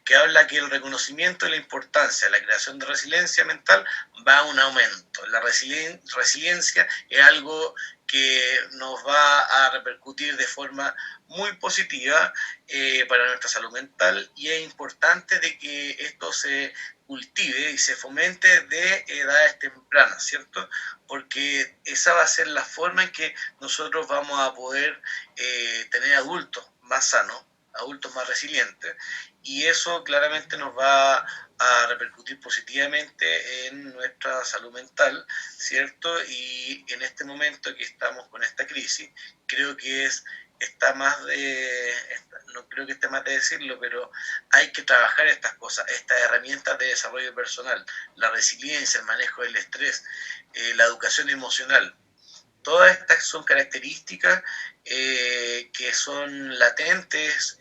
que habla que el reconocimiento de la importancia de la creación de resiliencia mental va a un aumento. La resiliencia es algo que nos va a repercutir de forma muy positiva para nuestra salud mental, y es importante de que esto se cultive y se fomente de edades tempranas, ¿cierto? Porque esa va a ser la forma en que nosotros vamos a poder tener adultos más sanos, adultos más resilientes, y eso claramente nos va a repercutir positivamente en nuestra salud mental, ¿cierto? Y en este momento que estamos con esta crisis, creo que no creo que esté más de decirlo, pero hay que trabajar estas cosas, estas herramientas de desarrollo personal, la resiliencia, el manejo del estrés, la educación emocional. Todas estas son características que son latentes,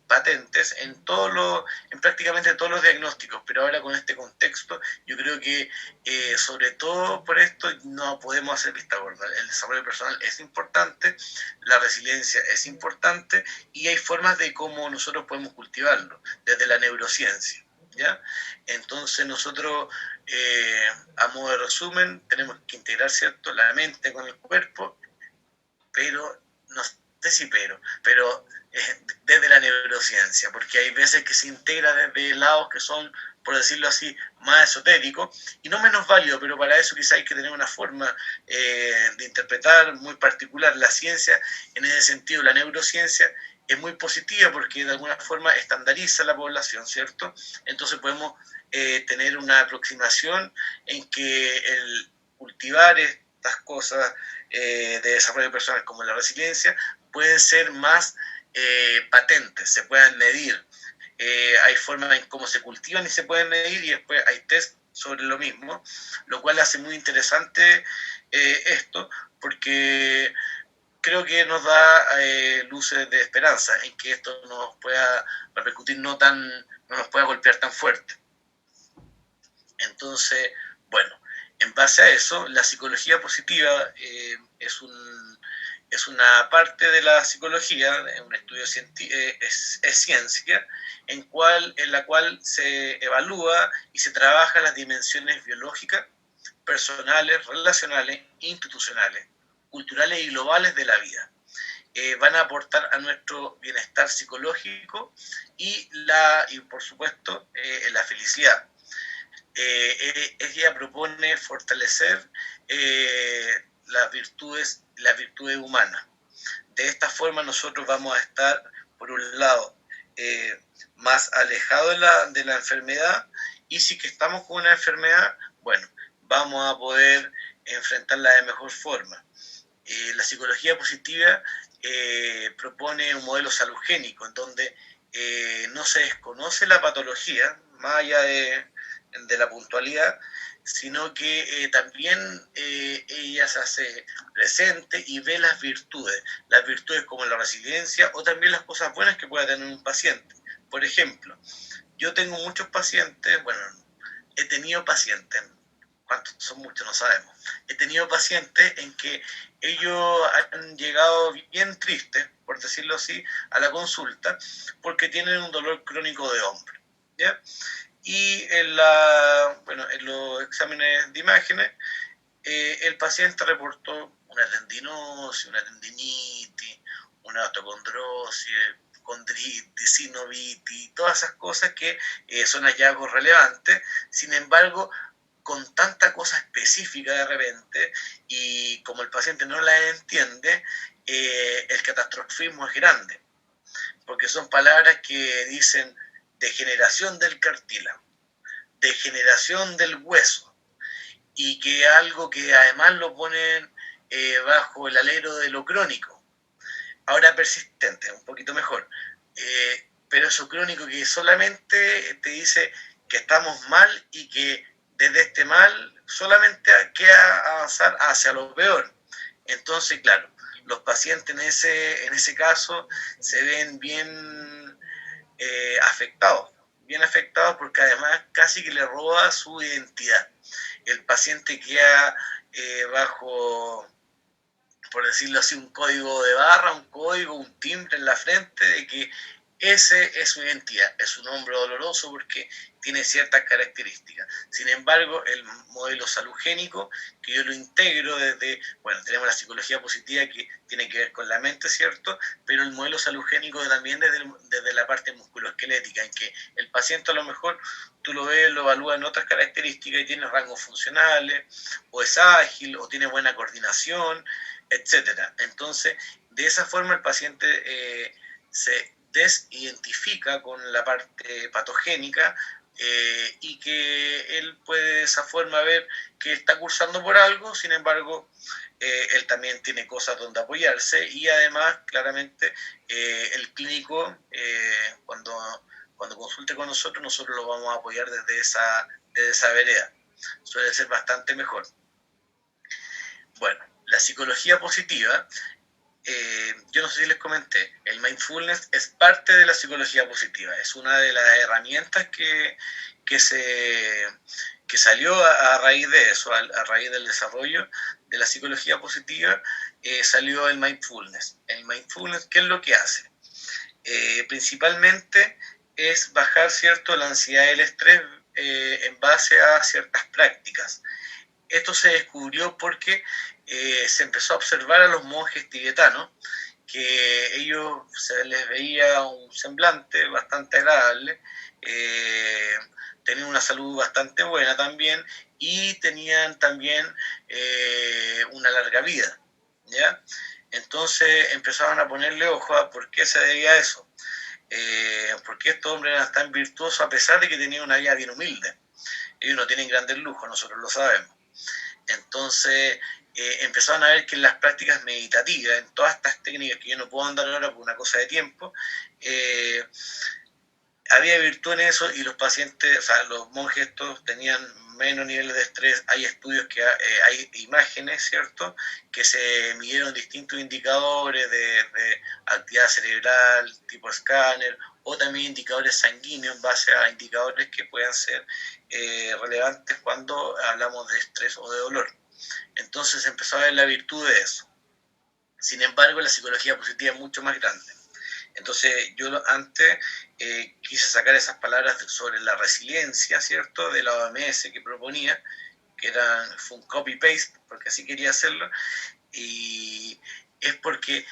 patentes en prácticamente todos los diagnósticos, pero ahora con este contexto yo creo que sobre todo por esto no podemos hacer vista gorda. El desarrollo personal es importante, la resiliencia es importante, y hay formas de cómo nosotros podemos cultivarlo, desde la neurociencia, ¿ya? Entonces nosotros, a modo de resumen, tenemos que integrar, ¿cierto?, la mente con el cuerpo, pero no sé si pero desde la neurociencia, porque hay veces que se integra desde lados que son, por decirlo así, más esotéricos, y no menos válido, pero para eso quizá hay que tener una forma de interpretar muy particular. La ciencia, en ese sentido, la neurociencia, es muy positiva porque de alguna forma estandariza la población, ¿cierto? Entonces podemos tener una aproximación en que el cultivar estas cosas de desarrollo personal como la resiliencia pueden ser más patentes, se puedan medir. Hay formas en cómo se cultivan y se pueden medir, y después hay test sobre lo mismo, lo cual hace muy interesante esto, porque creo que nos da luces de esperanza en que esto nos pueda repercutir, no nos pueda golpear tan fuerte. Entonces, bueno, en base a eso, la psicología positiva es una parte de la psicología, un estudio es ciencia, en la cual se evalúa y se trabaja las dimensiones biológicas, personales, relacionales, institucionales, culturales y globales de la vida. Van a aportar a nuestro bienestar psicológico y por supuesto, la felicidad. Ella propone fortalecer las virtudes humanas. De esta forma nosotros vamos a estar, por un lado, más alejados de la enfermedad, y si que estamos con una enfermedad, bueno, vamos a poder enfrentarla de mejor forma. La psicología positiva propone un modelo salugénico en donde no se desconoce la patología, más allá de la puntualidad, sino que también ella se hace presente y ve las virtudes como la resiliencia, o también las cosas buenas que pueda tener un paciente. Por ejemplo, yo tengo muchos pacientes, bueno, he tenido pacientes, ¿cuántos son muchos? No sabemos. He tenido pacientes en que ellos han llegado bien tristes, por decirlo así, a la consulta, porque tienen un dolor crónico de hombro, ¿ya? Y en los exámenes de imágenes, el paciente reportó una tendinosis, una tendinitis, una osteocondrosis, condritis, sinovitis, todas esas cosas que son hallazgos relevantes. Sin embargo, con tanta cosa específica de repente, y como el paciente no la entiende, el catastrofismo es grande, porque son palabras que dicen degeneración del cartílago, degeneración del hueso, y que algo que además lo ponen bajo el alero de lo crónico. Ahora persistente, un poquito mejor, pero eso crónico que solamente te dice que estamos mal y que desde este mal solamente queda avanzar hacia lo peor. Entonces, claro, los pacientes en ese caso se ven bien afectados porque además casi que le roba su identidad. El paciente queda bajo, por decirlo así, un código de barra, un código, un timbre en la frente de que ese es su identidad, es un hombre doloroso porque tiene ciertas características. Sin embargo, el modelo salugénico, que yo lo integro desde, bueno, tenemos la psicología positiva que tiene que ver con la mente, ¿cierto? Pero el modelo salugénico también desde la parte musculoesquelética, en que el paciente a lo mejor tú lo ves, lo evalúas en otras características y tiene rangos funcionales, o es ágil, o tiene buena coordinación, etcétera. Entonces, de esa forma el paciente se desidentifica con la parte patogénica y que él puede de esa forma ver que está cursando por algo. Sin embargo, él también tiene cosas donde apoyarse y además, claramente, el clínico, cuando consulte con nosotros, nosotros lo vamos a apoyar desde esa vereda. Suele ser bastante mejor. Bueno, la psicología positiva, yo no sé si les comenté, el mindfulness es parte de la psicología positiva, es una de las herramientas que salió a raíz de eso, a raíz del desarrollo de la psicología positiva, salió el mindfulness. El mindfulness, ¿qué es lo que hace? Principalmente es bajar, ¿cierto?, la ansiedad y el estrés en base a ciertas prácticas. Esto se descubrió porque se empezó a observar a los monjes tibetanos, que ellos se les veía un semblante bastante agradable, tenían una salud bastante buena también y tenían también una larga vida, ¿ya? Entonces empezaron a ponerle ojo a por qué se debía eso, porque estos hombres eran tan virtuosos a pesar de que tenían una vida bien humilde. Ellos no tienen grandes lujos, nosotros lo sabemos. Entonces empezaron a ver que en las prácticas meditativas, en todas estas técnicas que yo no puedo andar ahora por una cosa de tiempo, había virtud en eso y los pacientes, o sea, los monjes estos tenían menos niveles de estrés. Hay estudios que hay imágenes, ¿cierto?, que se midieron distintos indicadores de actividad cerebral, tipo escáner, o también indicadores sanguíneos en base a indicadores que puedan ser relevantes cuando hablamos de estrés o de dolor. Entonces empezó a ver la virtud de eso. Sin embargo, la psicología positiva es mucho más grande. Entonces yo antes quise sacar esas palabras sobre la resiliencia, ¿cierto?, de la OMS que proponía, que fue un copy-paste, porque así quería hacerlo, y es porque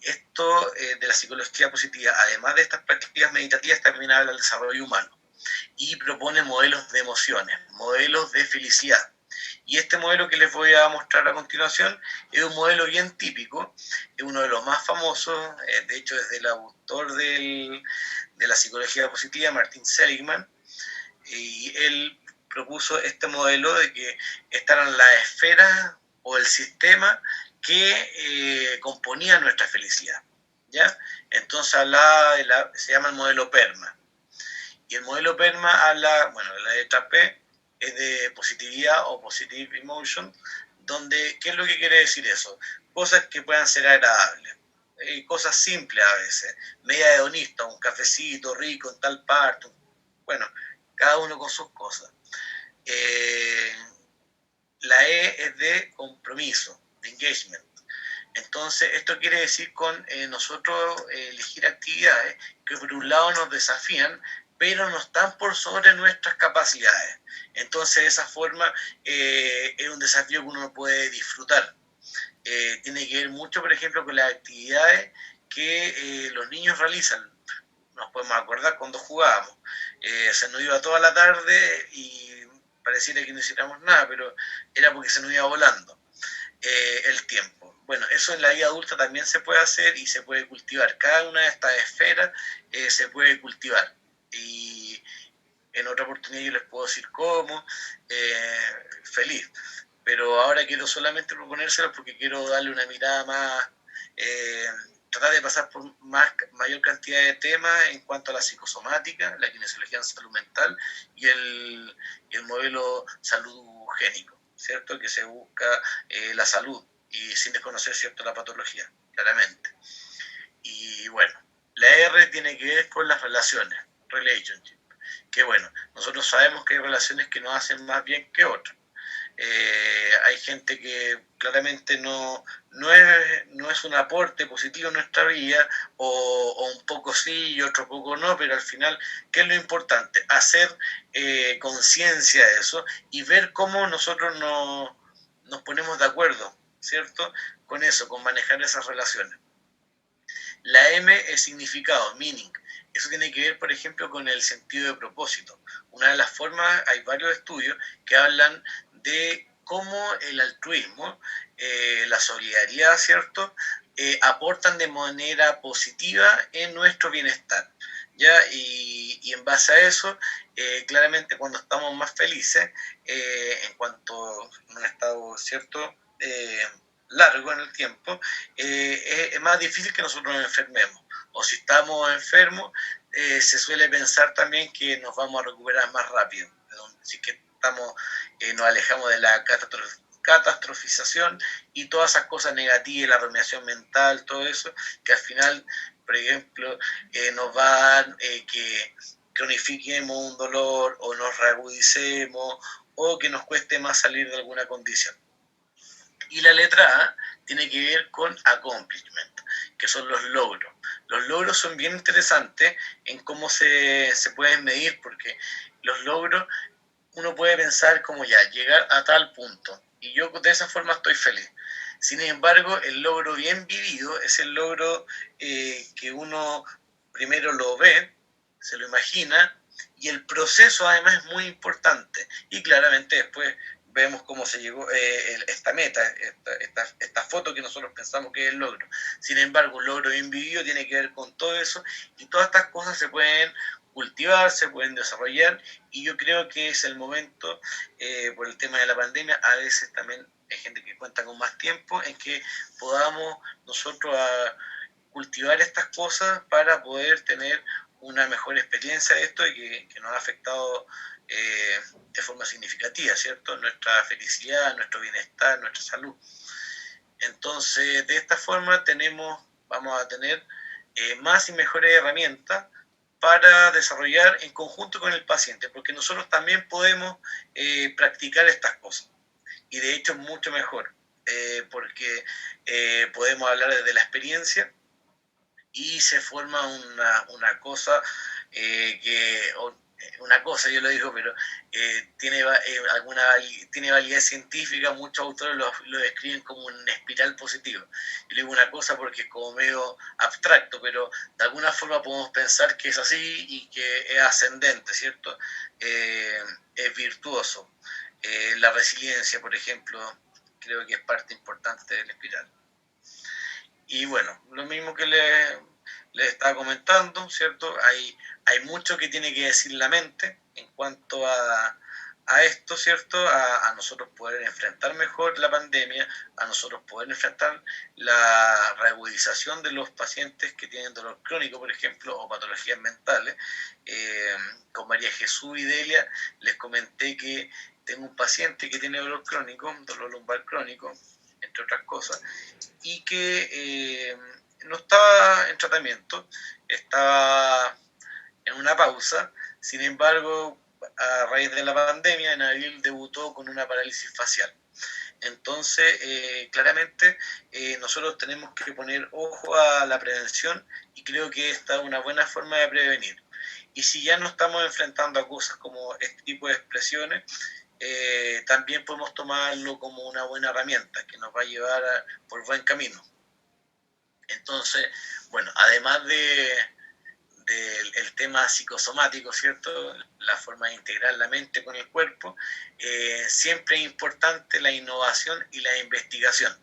esto de la psicología positiva, además de estas prácticas meditativas, también habla del desarrollo humano y propone modelos de emociones, modelos de felicidad. Y este modelo que les voy a mostrar a continuación es un modelo bien típico, es uno de los más famosos, de hecho es del autor de la psicología positiva, Martin Seligman, y él propuso este modelo de que estaban las esferas o el sistema que componía nuestra felicidad, ¿ya? Entonces se llama el modelo PERMA. Y el modelo PERMA habla, bueno, la letra P es de positividad o positive emotion, donde, ¿qué es lo que quiere decir eso? Cosas que puedan ser agradables, cosas simples a veces, media hedonista, un cafecito rico en tal parte, bueno, cada uno con sus cosas. La E es de compromiso, de engagement. Entonces, esto quiere decir con nosotros elegir actividades que por un lado nos desafían, pero no están por sobre nuestras capacidades. Entonces, de esa forma, es un desafío que uno puede disfrutar. Tiene que ver mucho, por ejemplo, con las actividades que los niños realizan. Nos podemos acordar cuando jugábamos. Se nos iba toda la tarde y pareciera que no hiciéramos nada, pero era porque se nos iba volando el tiempo. Bueno, eso en la vida adulta también se puede hacer y se puede cultivar. Cada una de estas esferas se puede cultivar. Y en otra oportunidad yo les puedo decir cómo, feliz. Pero ahora quiero solamente proponérselos porque quiero darle una mirada más, tratar de pasar por mayor cantidad de temas en cuanto a la psicosomática, la kinesiología en salud mental y el modelo salud génico, ¿cierto? Que se busca la salud y sin desconocer, ¿cierto?, la patología, claramente. Y bueno, la R tiene que ver con las relaciones, relationship, que bueno, nosotros sabemos que hay relaciones que nos hacen más bien que otras. Hay gente que claramente no es un aporte positivo en nuestra vida, o un poco sí y otro poco no, pero al final, ¿qué es lo importante? Hacer conciencia de eso y ver cómo nosotros nos ponemos de acuerdo, ¿cierto? Con eso, con manejar esas relaciones. La M es significado, meaning. Eso tiene que ver, por ejemplo, con el sentido de propósito. Una de las formas, hay varios estudios que hablan de cómo el altruismo, la solidaridad, ¿cierto?, aportan de manera positiva en nuestro bienestar. ¿Ya? Y en base a eso, claramente cuando estamos más felices, en cuanto a un estado, ¿cierto?, largo en el tiempo, es más difícil que nosotros nos enfermemos. O si estamos enfermos, se suele pensar también que nos vamos a recuperar más rápido. Así que nos alejamos de la catastrofización y todas esas cosas negativas, la rumiación mental, todo eso, que al final, por ejemplo, nos van que cronifiquemos un dolor o nos reagudicemos o que nos cueste más salir de alguna condición. Y la letra A tiene que ver con accomplishment, que son los logros. Los logros son bien interesantes en cómo se pueden medir, porque los logros uno puede pensar como ya, llegar a tal punto, y yo de esa forma estoy feliz. Sin embargo, el logro bien vivido es el logro que uno primero lo ve, se lo imagina, y el proceso además es muy importante. Y claramente después vemos cómo se llegó esta meta, esta foto que nosotros pensamos que es el logro. Sin embargo, un logro bien vivido tiene que ver con todo eso, y todas estas cosas se pueden cultivar, se pueden desarrollar, y yo creo que es el momento, por el tema de la pandemia, a veces también hay gente que cuenta con más tiempo, en que podamos nosotros cultivar estas cosas para poder tener una mejor experiencia de esto y que nos ha afectado de forma significativa, ¿cierto? Nuestra felicidad, nuestro bienestar, nuestra salud. Entonces, de esta forma vamos a tener más y mejores herramientas para desarrollar en conjunto con el paciente, porque nosotros también podemos practicar estas cosas, y de hecho mucho mejor, porque podemos hablar desde la experiencia y se forma una cosa una cosa, yo lo digo, pero tiene validez científica. Muchos autores lo describen como una espiral positiva. Yo digo una cosa porque es como medio abstracto, pero de alguna forma podemos pensar que es así y que es ascendente, ¿cierto? Es virtuoso. La resiliencia, por ejemplo, creo que es parte importante de la espiral. Y bueno, lo mismo que les estaba comentando, ¿cierto? Hay mucho que tiene que decir la mente en cuanto a esto, ¿cierto? A nosotros poder enfrentar mejor la pandemia, a nosotros poder enfrentar la reagudización de los pacientes que tienen dolor crónico, por ejemplo, o patologías mentales. Con María Jesús y Delia les comenté que tengo un paciente que tiene dolor crónico, dolor lumbar crónico, entre otras cosas, y que no estaba en tratamiento, estaba en una pausa. Sin embargo, a raíz de la pandemia, en abril debutó con una parálisis facial. Entonces, claramente, nosotros tenemos que poner ojo a la prevención y creo que esta es una buena forma de prevenir. Y si ya no estamos enfrentando a cosas como este tipo de expresiones, también podemos tomarlo como una buena herramienta que nos va a llevar por buen camino. Entonces, bueno, además del tema psicosomático, ¿cierto? La forma de integrar la mente con el cuerpo, siempre es importante la innovación y la investigación.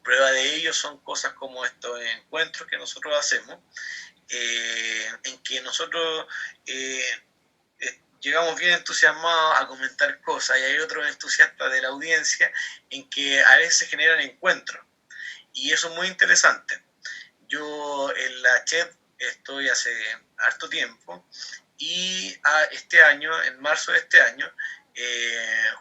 Prueba de ello son cosas como estos encuentros que nosotros hacemos, en que nosotros llegamos bien entusiasmados a comentar cosas y hay otros entusiastas de la audiencia en que a veces generan encuentros. Y eso es muy interesante. Yo en la CHED estoy hace harto tiempo y este año, en marzo de este año,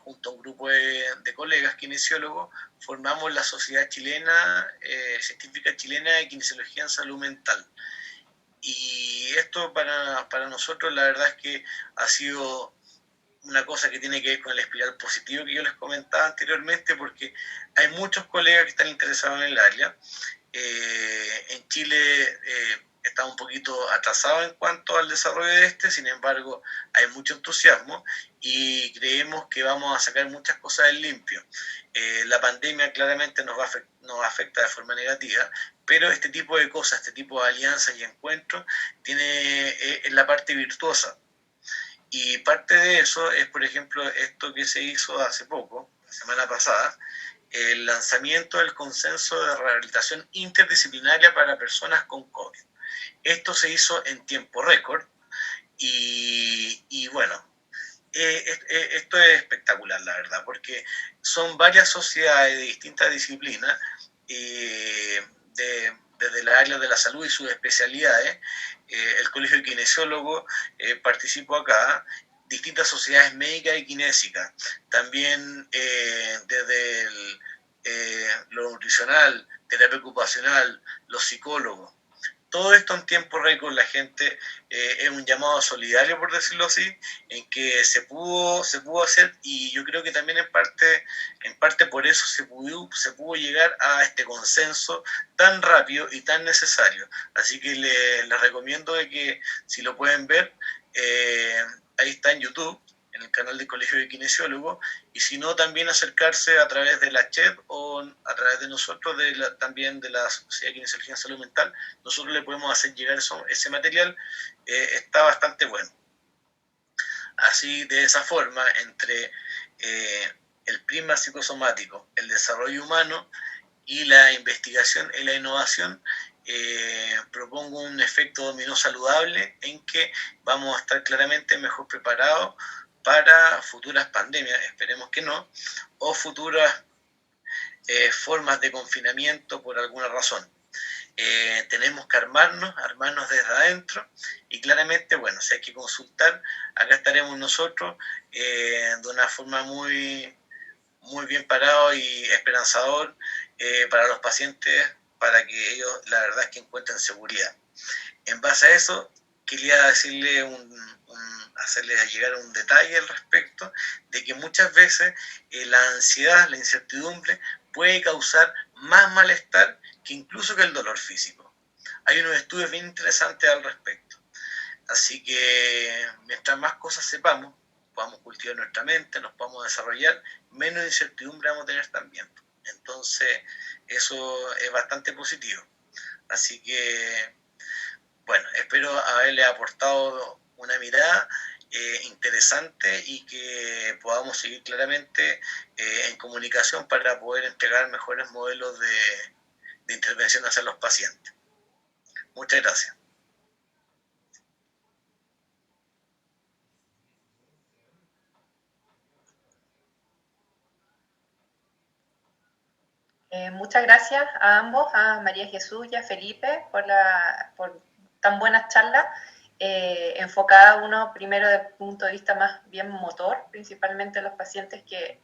junto a un grupo de colegas kinesiólogos, formamos la Sociedad Chilena, Científica Chilena de Kinesiología en Salud Mental. Y esto para nosotros la verdad es que ha sido una cosa que tiene que ver con el espiral positivo que yo les comentaba anteriormente, porque hay muchos colegas que están interesados en el área. En Chile está un poquito atrasado en cuanto al desarrollo de este, sin embargo hay mucho entusiasmo y creemos que vamos a sacar muchas cosas en limpio. La pandemia claramente nos afecta de forma negativa, pero este tipo de cosas, este tipo de alianzas y encuentros tiene en la parte virtuosa. Y parte de eso es, por ejemplo, esto que se hizo hace poco, la semana pasada, el lanzamiento del consenso de rehabilitación interdisciplinaria para personas con COVID. Esto se hizo en tiempo récord y bueno, esto es espectacular, la verdad, porque son varias sociedades de distintas disciplinas, desde el área de la salud y sus especialidades. El Colegio de Kinesiólogos participó acá, distintas sociedades médicas y kinésicas, también desde lo nutricional, terapia ocupacional, los psicólogos. Todo esto en tiempo récord, la gente es un llamado solidario, por decirlo así, en que se pudo hacer, y yo creo que también en parte por eso se pudo llegar a este consenso tan rápido y tan necesario. Así que les recomiendo de que si lo pueden ver, ahí está en YouTube, en el canal del Colegio de Kinesiólogos, y si no, también acercarse a través de la CHED o a través de nosotros, también de la Sociedad de Kinesiología en Salud Mental. Nosotros le podemos hacer llegar ese material, está bastante bueno. Así, de esa forma, entre el prisma psicosomático, el desarrollo humano y la investigación y la innovación, propongo un efecto dominó saludable en que vamos a estar claramente mejor preparados para futuras pandemias, esperemos que no, o futuras formas de confinamiento por alguna razón. Tenemos que armarnos desde adentro y claramente, bueno, si hay que consultar, acá estaremos nosotros de una forma muy, muy bien parado y esperanzador para los pacientes, para que ellos la verdad es que encuentren seguridad. En base a eso, quería hacerles llegar un detalle al respecto, de que muchas veces la ansiedad, la incertidumbre, puede causar más malestar que incluso que el dolor físico. Hay unos estudios bien interesantes al respecto. Así que mientras más cosas sepamos, podamos cultivar nuestra mente, nos podamos desarrollar, menos incertidumbre vamos a tener también. Entonces, eso es bastante positivo. Así que, bueno, espero haberle aportado una mirada interesante y que podamos seguir claramente en comunicación para poder entregar mejores modelos de intervención hacia los pacientes. Muchas gracias.
Muchas gracias a ambos, a María Jesús y a Felipe, por tan buenas charlas, enfocada uno primero desde el punto de vista más bien motor, principalmente los pacientes que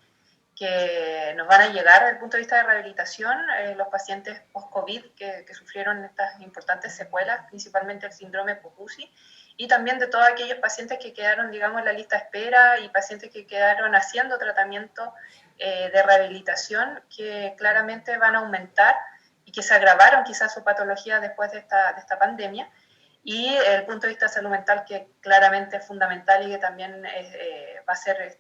nos van a llegar desde el punto de vista de rehabilitación, los pacientes post-COVID que sufrieron estas importantes secuelas, principalmente el síndrome post-UCI, y también de todos aquellos pacientes que quedaron, digamos, en la lista de espera y pacientes que quedaron haciendo tratamiento de rehabilitación que claramente van a aumentar y que se agravaron quizás su patología después de esta pandemia. Y el punto de vista de salud mental, que claramente es fundamental y que también va a ser el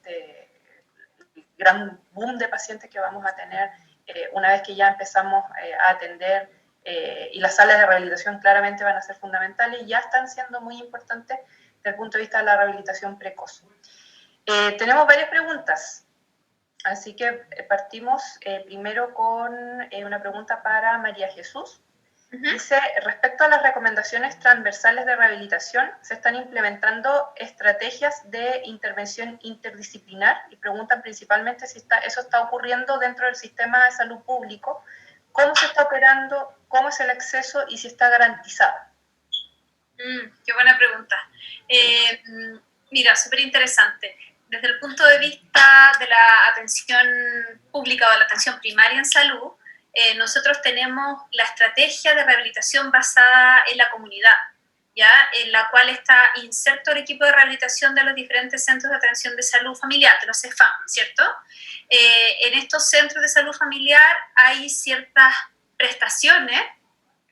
gran boom de pacientes que vamos a tener una vez que ya empezamos a atender, y las salas de rehabilitación claramente van a ser fundamentales y ya están siendo muy importantes desde el punto de vista de la rehabilitación precoz. Tenemos varias preguntas, así que partimos primero con una pregunta para María Jesús. Dice, respecto a las recomendaciones transversales de rehabilitación, ¿se están implementando estrategias de intervención interdisciplinar? Y preguntan principalmente si eso está ocurriendo dentro del sistema de salud público, cómo se está operando, cómo es el acceso y si está garantizado.
Qué buena pregunta. Mira, súper interesante. Desde el punto de vista de la atención pública o de la atención primaria en salud, nosotros tenemos la estrategia de rehabilitación basada en la comunidad, ¿ya? En la cual está inserto el equipo de rehabilitación de los diferentes centros de atención de salud familiar, de los CEFAM, ¿cierto? En estos centros de salud familiar hay ciertas prestaciones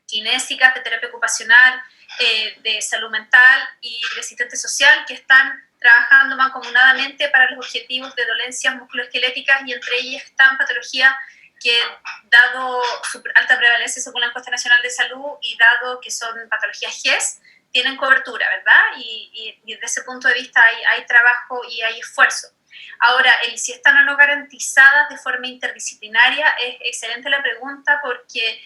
kinésicas, de terapia ocupacional, de salud mental y de asistente social que están trabajando mancomunadamente para los objetivos de dolencias musculoesqueléticas, y entre ellas están patologías que, dado su alta prevalencia según la Encuesta Nacional de Salud y dado que son patologías GES, tienen cobertura, ¿verdad? Y desde ese punto de vista hay trabajo y hay esfuerzo. Ahora, si están o no garantizadas de forma interdisciplinaria, es excelente la pregunta, porque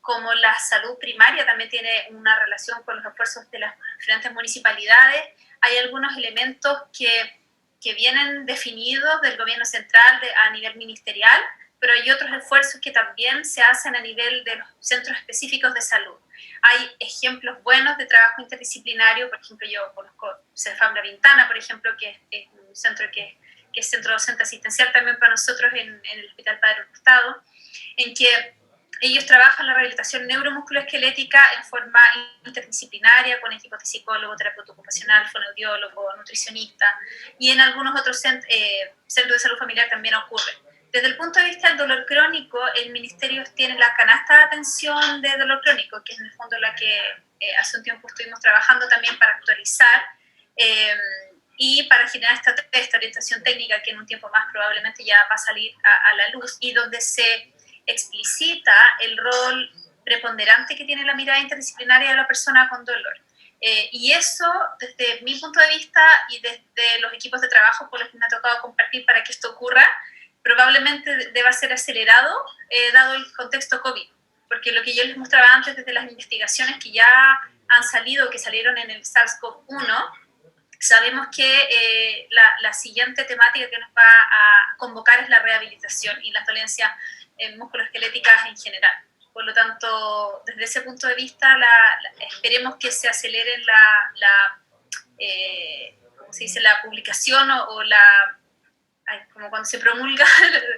como la salud primaria también tiene una relación con los esfuerzos de las diferentes municipalidades, hay algunos elementos que vienen definidos del gobierno central a nivel ministerial, pero hay otros esfuerzos que también se hacen a nivel de los centros específicos de salud. Hay ejemplos buenos de trabajo interdisciplinario, por ejemplo, yo conozco CEFAM La Vintana, por ejemplo, que es un centro que es centro docente asistencial también para nosotros en el Hospital Padre Hurtado, en que ellos trabajan la rehabilitación neuromusculoesquelética en forma interdisciplinaria con equipos de psicólogo, terapeuta ocupacional, fonoaudiólogo, nutricionista, y en algunos otros centros de salud familiar también ocurre. Desde el punto de vista del dolor crónico, el Ministerio tiene la canasta de atención de dolor crónico, que es en el fondo la que hace un tiempo estuvimos trabajando también para actualizar y para generar esta orientación técnica que en un tiempo más probablemente ya va a salir a la luz, y donde se explicita el rol preponderante que tiene la mirada interdisciplinaria de la persona con dolor. Y eso, desde mi punto de vista y desde los equipos de trabajo con los que me ha tocado compartir para que esto ocurra, probablemente deba ser acelerado dado el contexto COVID, porque lo que yo les mostraba antes desde las investigaciones que ya han salido, que salieron en el SARS-CoV-1, sabemos que la siguiente temática que nos va a convocar es la rehabilitación y las dolencias musculoesqueléticas en general. Por lo tanto, desde ese punto de vista, esperemos que se acelere ¿cómo se dice?, la publicación o como cuando se promulga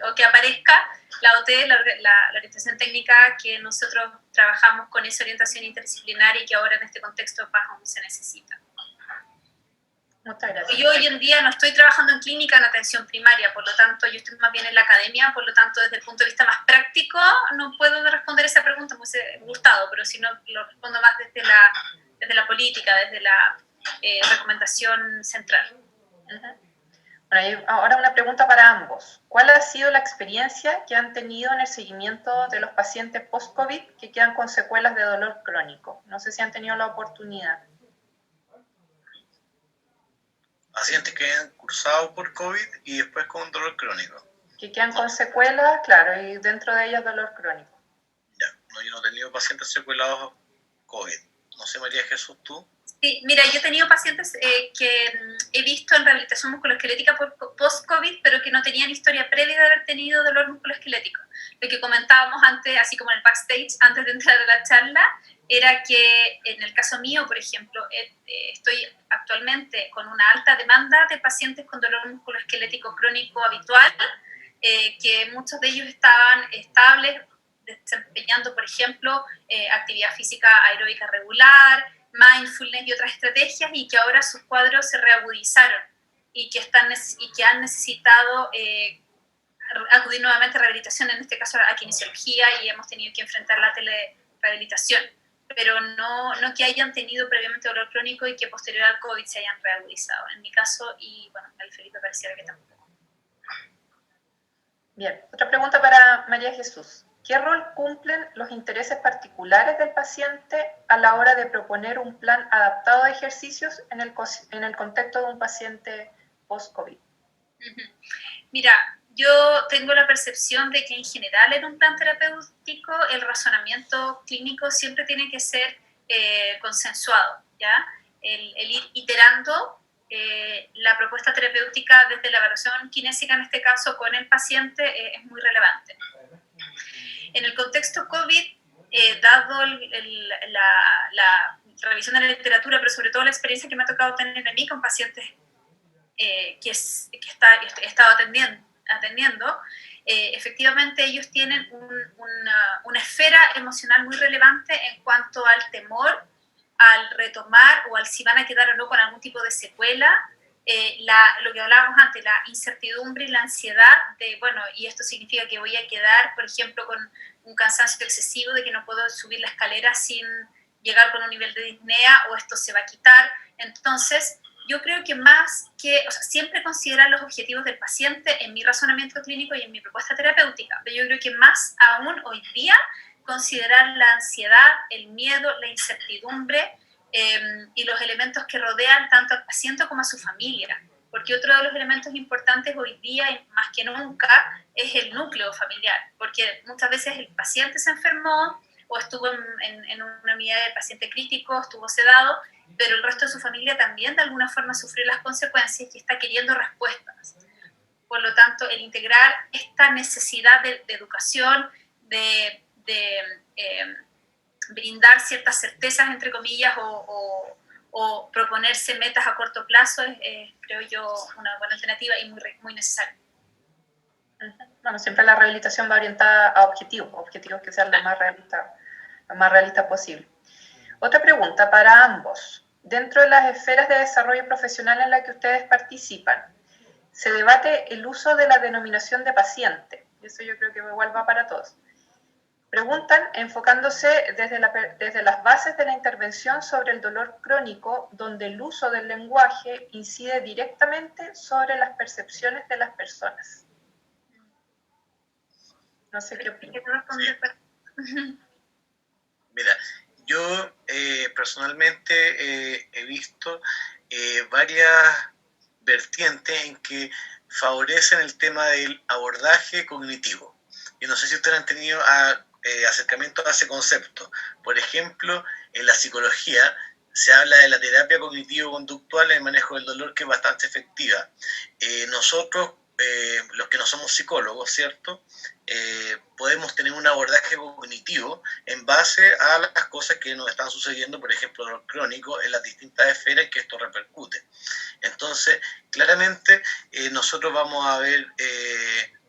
o que aparezca la OT, la orientación técnica, que nosotros trabajamos con esa orientación interdisciplinaria y que ahora en este contexto más aún se necesita.
Muchas gracias.
Yo hoy en día no estoy trabajando en clínica en atención primaria, por lo tanto yo estoy más bien en la academia, por lo tanto desde el punto de vista más práctico no puedo responder esa pregunta, me hubiese gustado, pero si no lo respondo más desde la política, desde la recomendación central.
Bueno, ahora una pregunta para ambos. ¿Cuál ha sido la experiencia que han tenido en el seguimiento de los pacientes post-COVID que quedan con secuelas de dolor crónico? No sé si han tenido la oportunidad.
Pacientes que han cursado por COVID y después con dolor crónico.
Que quedan con secuelas, claro, y dentro de ellas dolor crónico.
Ya, no, yo no he tenido pacientes secuelados COVID. No sé, María Jesús, ¿tú?
Sí, mira, yo he tenido pacientes que he visto en rehabilitación musculoesquelética post-COVID, pero que no tenían historia previa de haber tenido dolor musculoesquelético. Lo que comentábamos antes, así como en el backstage, antes de entrar a la charla, era que en el caso mío, por ejemplo, estoy actualmente con una alta demanda de pacientes con dolor musculoesquelético crónico habitual, que muchos de ellos estaban estables, desempeñando, por ejemplo, actividad física aeróbica regular, mindfulness y otras estrategias, y que ahora sus cuadros se reagudizaron y que han necesitado acudir nuevamente a rehabilitación, en este caso a kinesiología, y hemos tenido que enfrentar la telerehabilitación, pero no que hayan tenido previamente dolor crónico y que posterior al COVID se hayan reagudizado. En mi caso, y bueno, el Felipe pareciera que tampoco.
Bien, otra pregunta para María Jesús. ¿Qué rol cumplen los intereses particulares del paciente a la hora de proponer un plan adaptado de ejercicios en el contexto de un paciente post-COVID?
Mira, yo tengo la percepción de que en general en un plan terapéutico el razonamiento clínico siempre tiene que ser consensuado, ¿ya? El ir iterando la propuesta terapéutica desde la evaluación kinésica, en este caso con el paciente, es muy relevante. En el contexto COVID, dado la revisión de la literatura, pero sobre todo la experiencia que me ha tocado tener a mí con pacientes que he estado atendiendo, efectivamente ellos tienen una esfera emocional muy relevante en cuanto al temor, al retomar o al si van a quedar o no con algún tipo de secuela, lo que hablábamos antes, la incertidumbre y la ansiedad de, bueno, y esto significa que voy a quedar, por ejemplo, con un cansancio excesivo de que no puedo subir la escalera sin llegar con un nivel de disnea, o esto se va a quitar. Entonces, yo creo que más que, o sea, siempre considerar los objetivos del paciente en mi razonamiento clínico y en mi propuesta terapéutica, pero yo creo que más aún hoy día considerar la ansiedad, el miedo, la incertidumbre y los elementos que rodean tanto al paciente como a su familia, porque otro de los elementos importantes hoy día, y más que nunca, es el núcleo familiar, porque muchas veces el paciente se enfermó o estuvo en una unidad de paciente crítico, estuvo sedado, pero el resto de su familia también de alguna forma sufrió las consecuencias y está queriendo respuestas. Por lo tanto, el integrar esta necesidad de educación, de brindar ciertas certezas, entre comillas, o proponerse metas a corto plazo es, creo yo, una buena alternativa y muy necesaria.
Bueno, siempre la rehabilitación va orientada a objetivos que sean lo más realistas posible. Otra pregunta para ambos. Dentro de las esferas de desarrollo profesional en las que ustedes participan, se debate el uso de la denominación de paciente. Eso yo creo que igual va para todos. Preguntan enfocándose desde las bases de la intervención sobre el dolor crónico, donde el uso del lenguaje incide directamente sobre las percepciones de las personas. No sé qué opinas.
Mira, yo personalmente he visto varias vertientes en que favorecen el tema del abordaje cognitivo. Yo no sé si ustedes han tenido acercamiento a ese concepto. Por ejemplo, en la psicología se habla de la terapia cognitivo-conductual en el manejo del dolor, que es bastante efectiva. Nosotros, los que no somos psicólogos, ¿cierto? Podemos tener un abordaje cognitivo en base a las cosas que nos están sucediendo, por ejemplo, dolor crónico, en las distintas esferas en que esto repercute. Entonces, claramente, nosotros vamos a ver